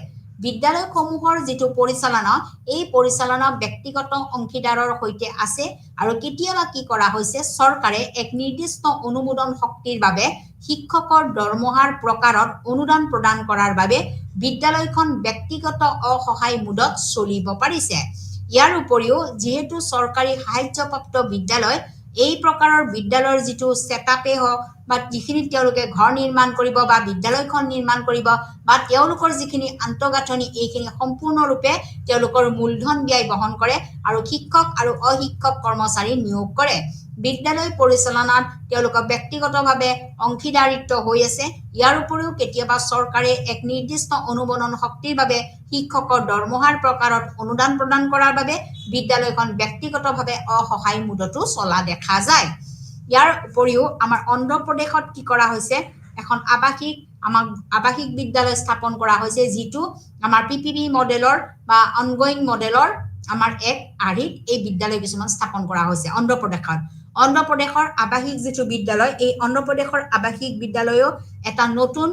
বিদ্যালয়সমূহৰ যেটো পৰিচালনা এই পৰিচালনা ব্যক্তিগত অংশীদাৰৰ সৈতে আছে আৰু কেতিয়াবা কি কৰা হৈছে চৰকাৰে এক নিৰ্দিষ্ট অনুমোদন শক্তিৰ বাবে শিক্ষকৰ দৰমহাৰ প্ৰকাৰত অনুদান প্ৰদান কৰাৰ বাবে বিদ্যালয়খন ব্যক্তিগত অসহায় মুডত চলিব পাৰিছে ইয়াৰ উপৰিও যেহেতু চৰকাৰী সাহায্যপ্ৰাপ্ত বিদ্যালয় এই প্ৰকাৰৰ বিদ্যালয়ৰ যিটো সেটআপে হওক বা যিখিনি তেওঁলোকে ঘৰ নিৰ্মাণ কৰিব বা বিদ্যালয়খন নিৰ্মাণ কৰিব বা তেওঁলোকৰ যিখিনি আন্তঃগাঁথনি এইখিনি সম্পূৰ্ণৰূপে তেওঁলোকৰ মূলধন ব্যয় বহন কৰে আৰু শিক্ষক আৰু অশিক্ষক কৰ্মচাৰী নিয়োগ কৰে বিদ্যালয় পৰিচালনাত তেওঁলোকৰ ব্যক্তিগতভাৱে অংশীদাৰিত্ব হৈ আছে ইয়াৰ উপৰিও কেতিয়াবা চৰকাৰে এক নিৰ্দিষ্ট অনুমোদন শক্তিৰ বাবে শিক্ষকৰ দৰমহাৰ প্ৰকাৰত অনুদান প্ৰদান কৰাৰ বাবে বিদ্যালয়খন ব্যক্তিগতভাৱে অসহায় মুদতো চলা দেখা যায় ইয়াৰ উপৰিও আমাৰ অন্ধ্ৰ প্ৰদেশত কি কৰা হৈছে এখন আৱাসিক বিদ্যালয় স্থাপন কৰা হৈছে যিটো আমাৰ পিপিপি মডেলৰ বা অনগোয়িং মডেলৰ আমাৰ এক আৰ্হিত এই বিদ্যালয় কিছুমান স্থাপন কৰা হৈছে অন্ধ্ৰ প্ৰদেশৰ আৱাসিক যিটো বিদ্যালয় এই অন্ধ্ৰ প্ৰদেশৰ আৱাসিক বিদ্যালয়ও এটা নতুন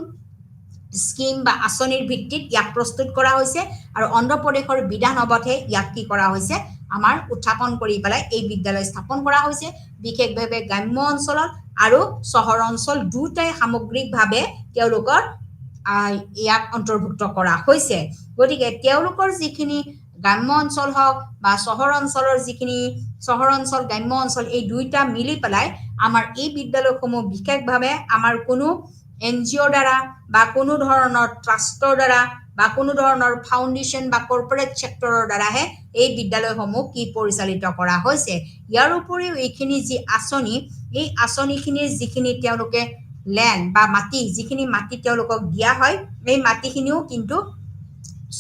স্কিম বা আঁচনিৰ ভিত্তিত ইয়াক প্ৰস্তুত কৰা হৈছে আৰু অন্ধ্ৰ প্ৰদেশৰ বিধানসভাতহে ইয়াক কি কৰা হৈছে আমাৰ উত্থাপন কৰি পেলাই এই বিদ্যালয় স্থাপন কৰা হৈছে বিশেষভাৱে গ্ৰাম্য অঞ্চলত আৰু চহৰ অঞ্চল দুটাই সামগ্ৰিকভাৱে তেওঁলোকৰ ইয়াক অন্তৰ্ভুক্ত কৰা হৈছে গতিকে তেওঁলোকৰ যিখিনি গ্ৰাম্য অঞ্চল হওক বা চহৰ অঞ্চলৰ যিখিনি চহৰ অঞ্চল গ্ৰাম্য অঞ্চল এই দুইটা মিলি পেলাই আমাৰ এই বিদ্যালয়সমূহ বিশেষভাৱে আমাৰ কোনো এনজিঅ'ৰ দ্বাৰা বা কোনো ধৰণৰ ট্ৰাষ্টৰ দ্বাৰা বা কোনো ধৰণৰ ফাউণ্ডেশ্যন বা কৰ্পৰেট চেক্টৰৰ দ্বাৰাহে এই বিদ্যালয়সমূহ কি পৰিচালিত কৰা হৈছে ইয়াৰ উপৰিও এইখিনি যি আঁচনি এই আঁচনিখিনিৰ যিখিনি তেওঁলোকে ল্যান্ড বা মাটি যিখিনি মাটি তেওঁলোকক দিয়া হয় এই মাটিখিনিও কিন্তু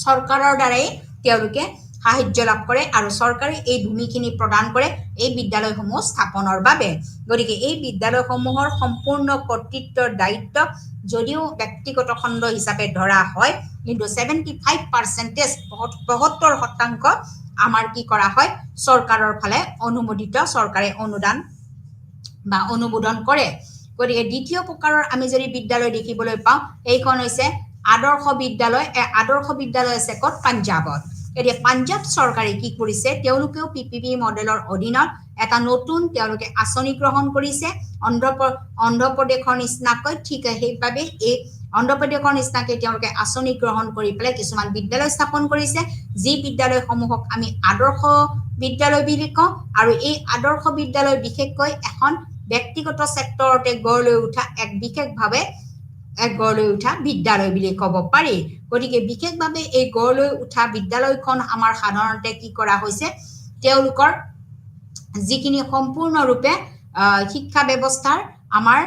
চৰকাৰৰ দ্বাৰাই তেওঁলোকে সাহায্য লাভ কৰে আৰু চৰকাৰে এই ভূমিখিনি প্ৰদান কৰে এই বিদ্যালয়সমূহ স্থাপনৰ বাবে গতিকে এই বিদ্যালয়সমূহৰ সম্পূৰ্ণ কৰ্তৃত্বৰ দায়িত্ব যদিও ব্যক্তিগত খণ্ড হিচাপে ধৰা হয় কিন্তু 75% আমাৰ কি কৰা হয় চৰকাৰৰ ফালে অনুমোদিত চৰকাৰে অনুমোদন কৰে গতিকে দ্বিতীয় প্ৰকাৰৰ আমি যদি বিদ্যালয় দেখিবলৈ পাওঁ এইখন হৈছে আদৰ্শ বিদ্যালয় আছে ক'ত পাঞ্জাৱত এতিয়া পাঞ্জাৱ চৰকাৰে কি কৰিছে তেওঁলোকেও পিপিপি মডেলৰ অধীনত এটা নতুন তেওঁলোকে আঁচনি গ্ৰহণ কৰিছে অন্ধ্ৰ প্ৰদেশৰ নিচিনাকৈ ঠিক সেইভাবে এই অন্ধ্ৰ প্ৰদেশৰ নিচিনাকৈ তেওঁলোকে আঁচনি গ্ৰহণ কৰি পেলাই কিছুমান বিদ্যালয় স্থাপন কৰিছে যি বিদ্যালয়সমূহক আমি আদৰ্শ বিদ্যালয় বুলি কওঁ আৰু এই আদৰ্শ বিদ্যালয় বিশেষকৈ এখন ব্যক্তিগত চেক্টৰতে গঢ় লৈ উঠা এক বিশেষভাৱে গঢ় লৈ উঠা বিদ্যালয় বুলি ক'ব পাৰি গতিকে বিশেষভাৱে এই গঢ় লৈ উঠা বিদ্যালয়খন আমাৰ সাধাৰণতে কি কৰা হৈছে তেওঁলোকৰ যিখিনি সম্পূৰ্ণৰূপে শিক্ষা ব্যৱস্থাৰ আমাৰ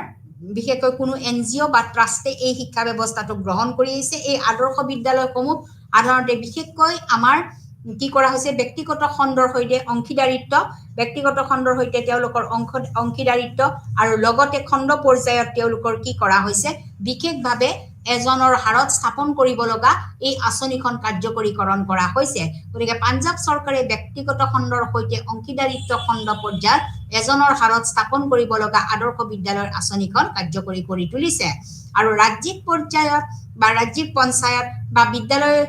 বিশেষকৈ কোনো এনজিঅ' বা ট্ৰাষ্টে এই শিক্ষা ব্যৱস্থাটো গ্ৰহণ কৰি আহিছে এই আদৰ্শ বিদ্যালয়সমূহ সাধাৰণতে বিশেষকৈ আমাৰ কি কৰা হৈছে ব্যক্তিগত খণ্ডৰ সৈতে তেওঁলোকৰ অংশীদাৰিত্ব আৰু লগতে খণ্ড পৰ্যায়ত তেওঁলোকৰ কি কৰা হৈছে বিশেষভাৱে এজনৰ হাৰত স্থাপন কৰিব লগা এই আঁচনিখন কাৰ্যকৰীকৰণ কৰা হৈছে গতিকে পাঞ্জাৱ চৰকাৰে ব্যক্তিগত খণ্ডৰ সৈতে অংশীদাৰিত্ব খণ্ড পৰ্যায়ত এজনৰ হাৰত স্থাপন কৰিব লগা আদৰ্শ বিদ্যালয়ৰ আঁচনিখন কাৰ্যকৰী কৰি তুলিছে আৰু ৰাজ্যিক পৰ্যায়ত বা ৰাজ্যিক পঞ্চায়ত বা বিদ্যালয়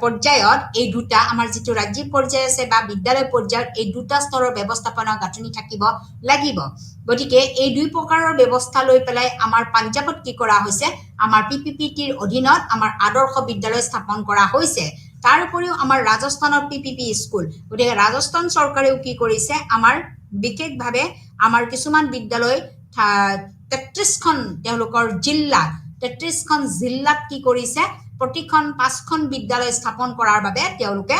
পৰ্যায়ত এই দুটা আমাৰ যিটো ৰাজ্যিক পৰ্যায় আছে বা বিদ্যালয় পৰ্যায়ত এই দুটা স্তৰৰ ব্যৱস্থাপনা গাঁথনি থাকিব লাগিব গতিকে এই দুই প্ৰকাৰৰ ব্যৱস্থা লৈ পেলাই আমাৰ পাঞ্জাৱত কি কৰা হৈছে আমাৰ পিপিপিটিৰ অধীনত আমাৰ আদৰ্শ বিদ্যালয় স্থাপন কৰা হৈছে তাৰ উপৰিও আমাৰ ৰাজস্থানৰ পিপিপি স্কুল গতিকে ৰাজস্থান চৰকাৰেও কি কৰিছে আমাৰ বিশেষভাৱে আমাৰ কিছুমান বিদ্যালয় 33খন তেওঁলোকৰ জিলাত 33খন জিলাত কি কৰিছে প্ৰতিখন 5খন বিদ্যালয় স্থাপন কৰাৰ বাবে তেওঁলোকে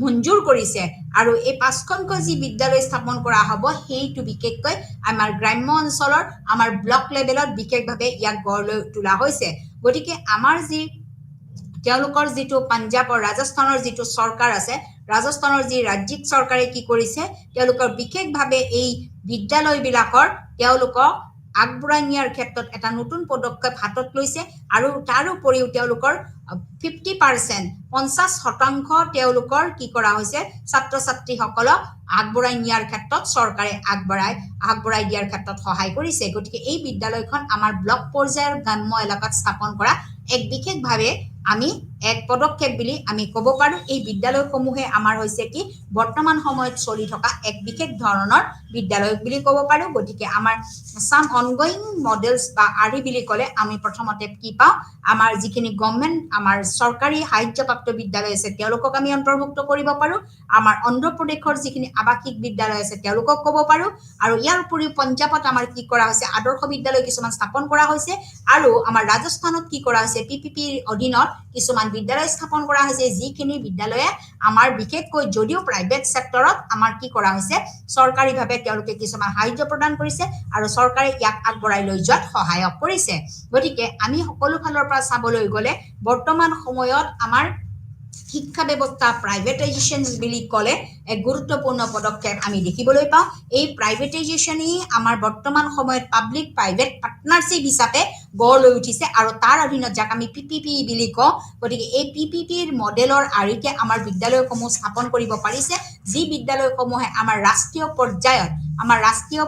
মঞ্জুৰ কৰিছে আৰু এই 5খনকৈ যি বিদ্যালয় স্থাপন কৰা হ'ব সেইটো বিশেষকৈ আমাৰ গ্ৰাম্য অঞ্চলৰ আমাৰ ব্লক লেভেলত বিশেষভাৱে ইয়াক গঢ় লৈ তোলা হৈছে গতিকে আমাৰ যি তেওঁলোকৰ যিটো পাঞ্জাৱৰ ৰাজস্থানৰ যিটো চৰকাৰ আছে ৰাজস্থানৰ যি ৰাজ্যিক চৰকাৰে কি কৰিছে তেওঁলোকৰ বিশেষভাৱে এই বিদ্যালয়বিলাকৰ তেওঁলোকক আগবঢ়াই নিয়াৰ ক্ষেত্ৰত এটা নতুন পদক্ষেপ হাতত লৈছে আৰু তাৰ উপৰিও তেওঁলোকৰ 50% তেওঁলোকৰ কি কৰা হৈছে ছাত্ৰ ছাত্ৰীসকলক আগবঢ়াই নিয়াৰ ক্ষেত্ৰত চৰকাৰে আগবঢ়াই দিয়াৰ ক্ষেত্ৰত সহায় কৰিছে গতিকে এই বিদ্যালয়খন আমাৰ ব্লক পৰ্যায়ৰ গ্ৰাম্য এলেকাত স্থাপন কৰা এক বিশেষভাৱে আমি এক পদক্ষেপ বুলি আমি ক'ব পাৰোঁ এই বিদ্যালয়সমূহে আমাৰ হৈছে কি বৰ্তমান সময়ত চলি থকা এক বিশেষ ধৰণৰ বিদ্যালয় বুলি ক'ব পাৰোঁ গতিকে আমাৰ সাম অনগোয়িং মডেলছ বা আৰি বুলি ক'লে আমি প্ৰথমতে কি পাওঁ আমাৰ যিখিনি গভৰ্ণমেণ্ট আমাৰ চৰকাৰী সাহায্যপ্ৰাপ্ত বিদ্যালয় আছে তেওঁলোকক আমি অন্তৰ্ভুক্ত কৰিব পাৰোঁ আমাৰ অন্ধ্ৰ প্ৰদেশৰ যিখিনি আৱাসিক বিদ্যালয় আছে তেওঁলোকক ক'ব পাৰোঁ আৰু ইয়াৰ উপৰিও পঞ্জাৱত আমাৰ কি কৰা হৈছে আদৰ্শ বিদ্যালয় কিছুমান স্থাপন কৰা হৈছে আৰু আমাৰ ৰাজস্থানত কি কৰা হৈছে পিপিপিৰ অধীনত কিছুমান বিদ্যালয় স্থাপন কৰা হৈছে যিখিনি বিদ্যালয়ে আমাৰ বিশেষকৈ যদিও প্ৰাইভেট সেক্টৰত আমাৰ কি কৰা হৈছে চৰকাৰীভাৱে তেওঁলোকে কিছুমান সাহায্য প্ৰদান কৰিছে আৰু চৰকাৰে ইয়াক আগবঢ়াই লৈ যোৱাত সহায়ক কৰিছে গতিকে আমি সকলো ফালৰ পৰা চাবলৈ গ'লে বৰ্তমান সময়ত আমাৰ শিক্ষা ব্যৱস্থা প্ৰাইভেটাইজেশ্যন বুলি ক'লে এক গুৰুত্বপূৰ্ণ পদক্ষেপ আমি দেখিবলৈ পাওঁ এই প্ৰাইভেটাইজেশ্যনেই আমাৰ বৰ্তমান সময়ত পাব্লিক প্ৰাইভেট পাৰ্টনাৰশ্বিপ হিচাপে গঢ় লৈ উঠিছে আৰু তাৰ অধীনত যাক আমি পিপিপি বুলি কওঁ গতিকে এই পিপিপিৰ মডেলৰ আৰ্হিতে আমাৰ বিদ্যালয়সমূহ স্থাপন কৰিব পাৰিছে যি বিদ্যালয়সমূহে আমাৰ ৰাষ্ট্ৰীয়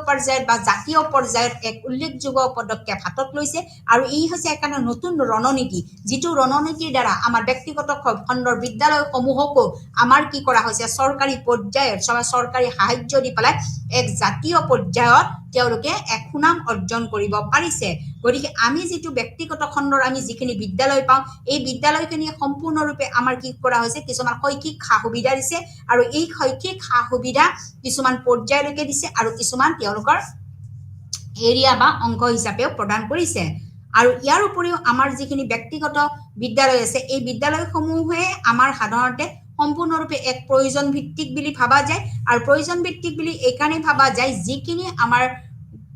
পৰ্যায়ত বা জাতীয় পৰ্যায়ত এক উল্লেখযোগ্য পদক্ষেপ হাতত লৈছে আৰু ই হৈছে এক নতুন ৰণনীতি যিটো ৰণনীতিৰ দ্বাৰা আমাৰ ব্যক্তিগত খণ্ডৰ বিদ্যালয়সমূহকো আমাৰ কি কৰা হৈছে চৰকাৰী পৰ্যায়ত চৰকাৰী সাহায্য দি পেলাই এক জাতীয় পৰ্যায়ত তেওঁলোকে এক সুনাম অৰ্জন কৰিব পাৰিছে গতিকে আমি যিটো ব্যক্তিগত খণ্ডৰ আমি যিখিনি বিদ্যালয় পাওঁ এই বিদ্যালয়খিনি সম্পূৰ্ণৰূপে আমাৰ কি কৰা হৈছে কিছুমান শৈক্ষিক সা সুবিধা দিছে আৰু এই শৈক্ষিক সা সুবিধা কিছুমান পৰ্যায়লৈকে দিছে আৰু কিছুমান তেওঁলোকৰ এৰিয়া বা অংক হিচাপেও প্ৰদান কৰিছে আৰু ইয়াৰ উপৰিও আমাৰ যিখিনি ব্যক্তিগত বিদ্যালয় আছে এই বিদ্যালয়সমূহে আমাৰ সাধাৰণতে সম্পূৰ্ণৰূপে এক প্ৰয়োজন ভিত্তিক বুলি ভাবা যায় আৰু প্ৰয়োজন ভিত্তিক বুলি এইকাৰণে ভাবা যায় যিখিনি আমাৰ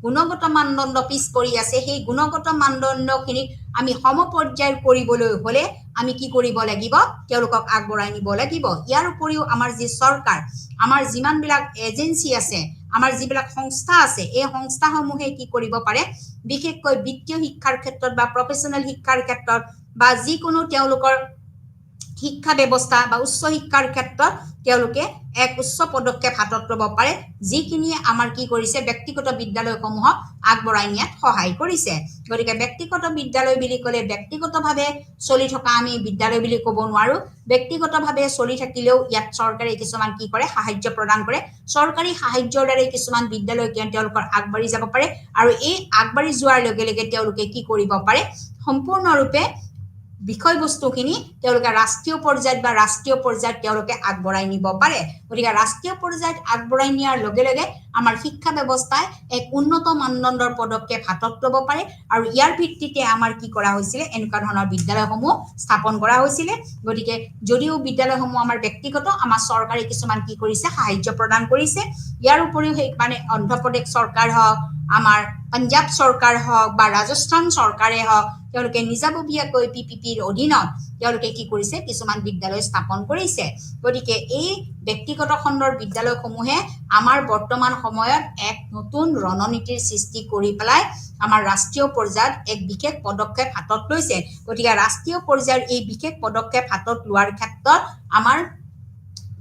গুণগত মানদণ্ড পিছ পৰি আছে সেই গুণগত মানদণ্ডখিনিক আমি সমপৰ্যায়ৰ কৰিবলৈ হলে আমি কি কৰিব লাগিব তেওঁলোকক আগবঢ়াই নিব লাগিব ইয়াৰ উপৰিও আমাৰ যি চৰকাৰ আমাৰ যিমানবিলাক এজেন্সি আছে আমাৰ যিবিলাক সংস্থা আছে এই সংস্থাসমূহে কি কৰিব পাৰে বিশেষকৈ বিত্তীয় শিক্ষাৰ ক্ষেত্ৰত বা প্ৰফেচনেল শিক্ষাৰ ক্ষেত্ৰত বা যিকোনো তেওঁলোকৰ শিক্ষা ব্যৱস্থা বা উচ্চ শিক্ষাৰ ক্ষেত্ৰত তেওঁলোকে এক উচ্চ পদক্ষেপ হাতত ল'ব পাৰে যিখিনিয়ে আমাৰ কি কৰিছে ব্যক্তিগত বিদ্যালয়সমূহক আগবঢ়াই নিয়াত সহায় কৰিছে গতিকে ব্যক্তিগত বিদ্যালয় বুলি ক'লে ব্যক্তিগতভাৱে চলি থকা আমি বিদ্যালয় বুলি ক'ব নোৱাৰো ব্যক্তিগতভাৱে চলি থাকিলেও ইয়াত চৰকাৰে কিছুমান কি কৰে সাহায্য প্ৰদান কৰে চৰকাৰী সাহায্যৰ দ্বাৰা কিছুমান বিদ্যালয় তেওঁলোকৰ আগবাঢ়ি যাব পাৰে আৰু এই আগবাঢ়ি যোৱাৰ লগে লগে তেওঁলোকে কি কৰিব পাৰে সম্পূৰ্ণৰূপে বিষয়বস্তুখিনি তেওঁলোকে ৰাষ্ট্ৰীয় পৰ্যায়ত তেওঁলোকে আগবঢ়াই নিব পাৰে গতিকে ৰাষ্ট্ৰীয় পৰ্যায়ত আগবঢ়াই নিয়াৰ লগে লগে আমাৰ শিক্ষা ব্যৱস্থাই এক উন্নত মানদণ্ডৰ পদক্ষেপ হাতত ল'ব পাৰে আৰু ইয়াৰ ভিত্তিতে আমাৰ কি কৰা হৈছিলে এনেকুৱা ধৰণৰ বিদ্যালয়সমূহ স্থাপন কৰা হৈছিলে গতিকে যদিও বিদ্যালয়সমূহ আমাৰ ব্যক্তিগত আমাৰ চৰকাৰে কিছুমান কি কৰিছে সাহায্য প্ৰদান কৰিছে ইয়াৰ উপৰিও সেই মানে অন্ধ্ৰ প্ৰদেশ চৰকাৰ হওক আমাৰ পঞ্জাৱ চৰকাৰ হওক বা ৰাজস্থান চৰকাৰে হওক তেওঁলোকে নিজাববীয়াকৈ পিপিপিৰ অধীনত তেওঁলোকে কি কৰিছে কিছুমান বিদ্যালয় স্থাপন কৰিছে গতিকে এই ব্যক্তিগত খণ্ডৰ বিদ্যালয়সমূহে আমাৰ বৰ্তমান সময়ত এক নতুন ৰণনীতিৰ সৃষ্টি কৰি পেলাই আমাৰ ৰাষ্ট্ৰীয় পৰ্যায়ত এক বিশেষ পদক্ষেপ হাতত লৈছে গতিকে ৰাষ্ট্ৰীয় পৰ্যায়ৰ এই বিশেষ পদক্ষেপ হাতত লোৱাৰ ক্ষেত্ৰত আমাৰ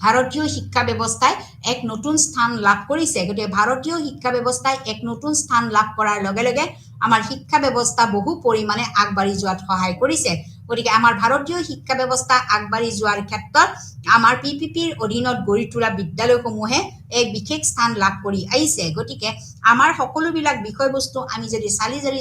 ভাৰতীয় শিক্ষা ব্যৱস্থাই এক নতুন স্থান লাভ কৰিছে গতিকে ভাৰতীয় শিক্ষা ব্যৱস্থাই এক নতুন স্থান লাভ কৰাৰ লগে লগে আমাৰ শিক্ষা ব্যৱস্থা বহু পৰিমাণে আগবাঢ়ি যোৱাত সহায় কৰিছে গতিকে আমাৰ ভাৰতীয় শিক্ষা ব্যৱস্থা আগবাঢ়ি যোৱাৰ ক্ষেত্ৰত আমাৰ পিপিপিৰ অধীনত গঢ়ি তোলা বিদ্যালয়সমূহে এক বিশেষ স্থান লাভ কৰি আহিছে গতিকে আমাৰ সকলোবিলাক বিষয়বস্তু আমি যদি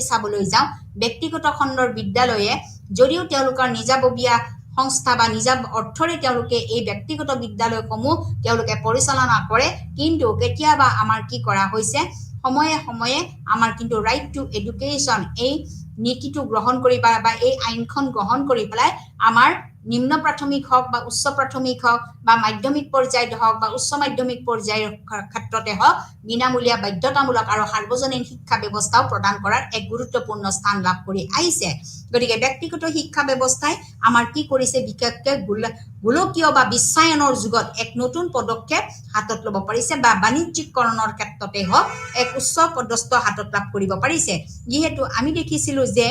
চাবলৈ যাওঁ ব্যক্তিগত খণ্ডৰ বিদ্যালয়ে যদিও তেওঁলোকৰ নিজাববীয়া সংস্থা বা নিজা অৰ্থৰে তেওঁলোকে এই ব্যক্তিগত বিদ্যালয়সমূহ তেওঁলোকে পৰিচালনা কৰে কিন্তু কেতিয়াবা আমাৰ কি কৰা হৈছে সময়ে সময়ে আমাৰ কিন্তু ৰাইট টু এডুকেশ্যন এই নীতিটো গ্ৰহণ কৰি বা এই আইনখন গ্ৰহণ কৰি পেলাই আমাৰ নিম্ন প্ৰাথমিক হওক বা উচ্চ প্ৰাথমিক হওক বা মাধ্যমিক পৰ্যায়ত হওক বা উচ্চ মাধ্যমিক পৰ্যায়ৰ ক্ষেত্ৰতে হওক বিনামূলীয়া বাধ্যতামূলক আৰু সাৰ্বজনীন শিক্ষা ব্যৱস্থাও প্ৰদান কৰাৰ এক গুৰুত্বপূৰ্ণ স্থান লাভ কৰি আহিছে গতিকে ব্যক্তিগত শিক্ষা ব্যৱস্থাই আমাৰ কি কৰিছে বিশেষকৈ গোলকীয় বা বিশ্বায়নৰ যুগত এক নতুন পদক্ষেপ হাতত ল'ব পাৰিছে বা বাণিজ্যিকৰণৰ ক্ষেত্ৰতে হওক এক উচ্চ পদস্থ হাতত লাভ কৰিব পাৰিছে যিহেতু আমি দেখিছিলো যে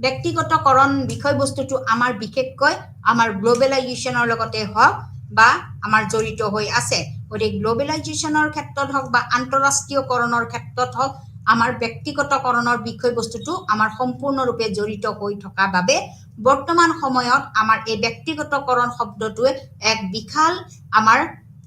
ব্যক্তিগতকৰণ বিষয়বস্তুটো আমাৰ বিশেষকৈ আমাৰ গ্লোবেলাইজেশ্যনৰ লগতে হওক বা আমাৰ জড়িত হৈ আছে গতিকে গ্লোবেলাইজেশ্যনৰ ক্ষেত্ৰত হওক বা আন্তঃৰাষ্ট্ৰীয়কৰণৰ ক্ষেত্ৰত হওক আমাৰ ব্যক্তিগতকৰণৰ বিষয়বস্তুটো আমাৰ সম্পূৰ্ণৰূপে জড়িত হৈ থকা বাবে বৰ্তমান সময়ত আমাৰ এই ব্যক্তিগতকৰণ শব্দটোৱে এক বিশাল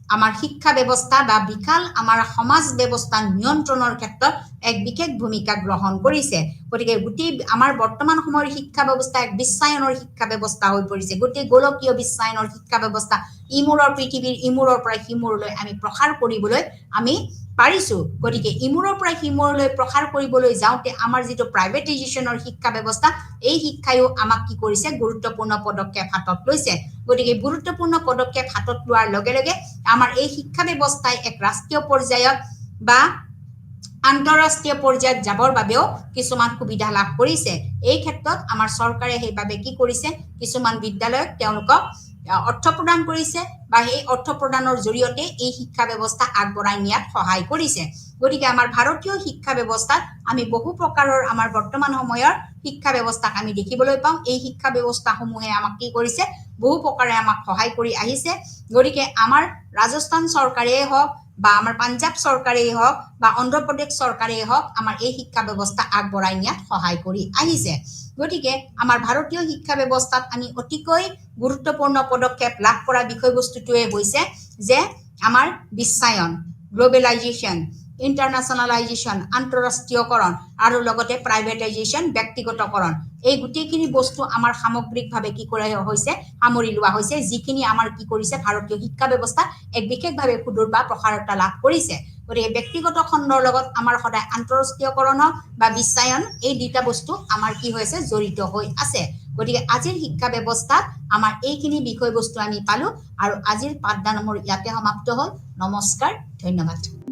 আমাৰ শিক্ষা ব্যৱস্থা বা বিশাল আমাৰ সমাজ ব্যৱস্থা নিয়ন্ত্ৰণৰ ক্ষেত্ৰত এক বিশেষ ভূমিকা গ্ৰহণ কৰিছে গতিকে গোটেই আমাৰ বৰ্তমান সময়ৰ শিক্ষা ব্যৱস্থা এক বিশ্বায়নৰ শিক্ষা ব্যৱস্থা হৈ পৰিছে গোটেই গোলকীয় বিশ্বায়নৰ শিক্ষা ব্যৱস্থা ইমূৰৰ পৃথিৱীৰ ইমূৰৰ পৰা সিমূৰলৈ আমি প্ৰসাৰ কৰিবলৈ আমি পাৰিছো গতিকে ইমূৰৰ পৰা সিমূৰলৈ প্ৰসাৰ কৰিবলৈ যাওঁতে আমাৰ যিটো প্ৰাইভেটাইজেশ্যনৰ শিক্ষা ব্যৱস্থা এই শিক্ষায়ো আমাক কি কৰিছে গুৰুত্বপূৰ্ণ পদক্ষেপ হাতত লৈছে গতিকে গুৰুত্বপূৰ্ণ পদক্ষেপ হাতত লোৱাৰ লগে লগে আমাৰ এই শিক্ষা ব্যৱস্থাই এক ৰাষ্ট্ৰীয় পৰ্যায়ত বা আন্তঃৰাষ্ট্ৰীয় পৰ্যায়ত যাবৰ বাবেও কিছুমান সুবিধা লাভ কৰিছে এই ক্ষেত্ৰত আমাৰ চৰকাৰে সেইভাবে কি কৰিছে কিছুমান বিদ্যালয়ক তেওঁলোকক অৰ্থ প্ৰদান কৰিছে বা এই অৰ্থ প্ৰদানৰ জৰিয়তে এই শিক্ষা ব্যৱস্থা আগবঢ়াই নিয়াত সহায় কৰিছে গতিকে আমাৰ ভাৰতীয় শিক্ষা ব্যৱস্থাত আমি বহু প্ৰকাৰৰ আমাৰ বৰ্তমান সময়ৰ শিক্ষা ব্যৱস্থাক আমি দেখিবলৈ পাওঁ এই শিক্ষা ব্যৱস্থাসমূহে আমাক কি কৰিছে বহু প্ৰকাৰে আমাক সহায় কৰি আহিছে গতিকে আমাৰ ৰাজস্থান চৰকাৰেই হওক বা আমাৰ পাঞ্জাব চৰকাৰেই হওক বা অন্ধ্ৰপ্ৰদেশ চৰকাৰেই হওক আমাৰ এই শিক্ষা ব্যৱস্থা আগবঢ়াই নিয়াত সহায় কৰি আহিছে গতিকে আমাৰ ভাৰতীয় শিক্ষা ব্যৱস্থাত আমি অতিকৈ গুৰুত্বপূৰ্ণ পদক্ষেপ লাভ কৰা বিষয়বস্তুটোৱে হৈছে যে আমাৰ বিশ্বায়ন গ্লোবেলাইজেশ্যন ইন্টাৰনেশ্যনেলাইজেশ্যন আন্তঃৰাষ্ট্ৰীয়কৰণ আৰু লগতে প্ৰাইভেটাইজেশ্যন ব্যক্তিগতকৰণ এই গোটেইখিনি বস্তু আমাৰ সামগ্ৰিকভাৱে কি কৰা হৈছে সামৰি লোৱা হৈছে যিখিনি আমাৰ কি কৰিছে ভাৰতীয় শিক্ষা ব্যৱস্থা এক বিশেষভাৱে সুদূৰ বা প্ৰসাৰতা লাভ কৰিছে গতিকে ব্যক্তিগত খণ্ডৰ লগত আমাৰ সদায় আন্তঃৰাষ্ট্ৰীয়কৰণ বা বিশ্বায়ন এই দুটা বস্তু আমাৰ কি হৈছে জড়িত হৈ আছে গতিকে আজিৰ শিক্ষা ব্যৱস্থাত আমাৰ এইখিনি বিষয়বস্তু আমি পালো আৰু আজিৰ পাঠদান মোৰ ইয়াতে সমাপ্ত হ'ল নমস্কাৰ ধন্যবাদ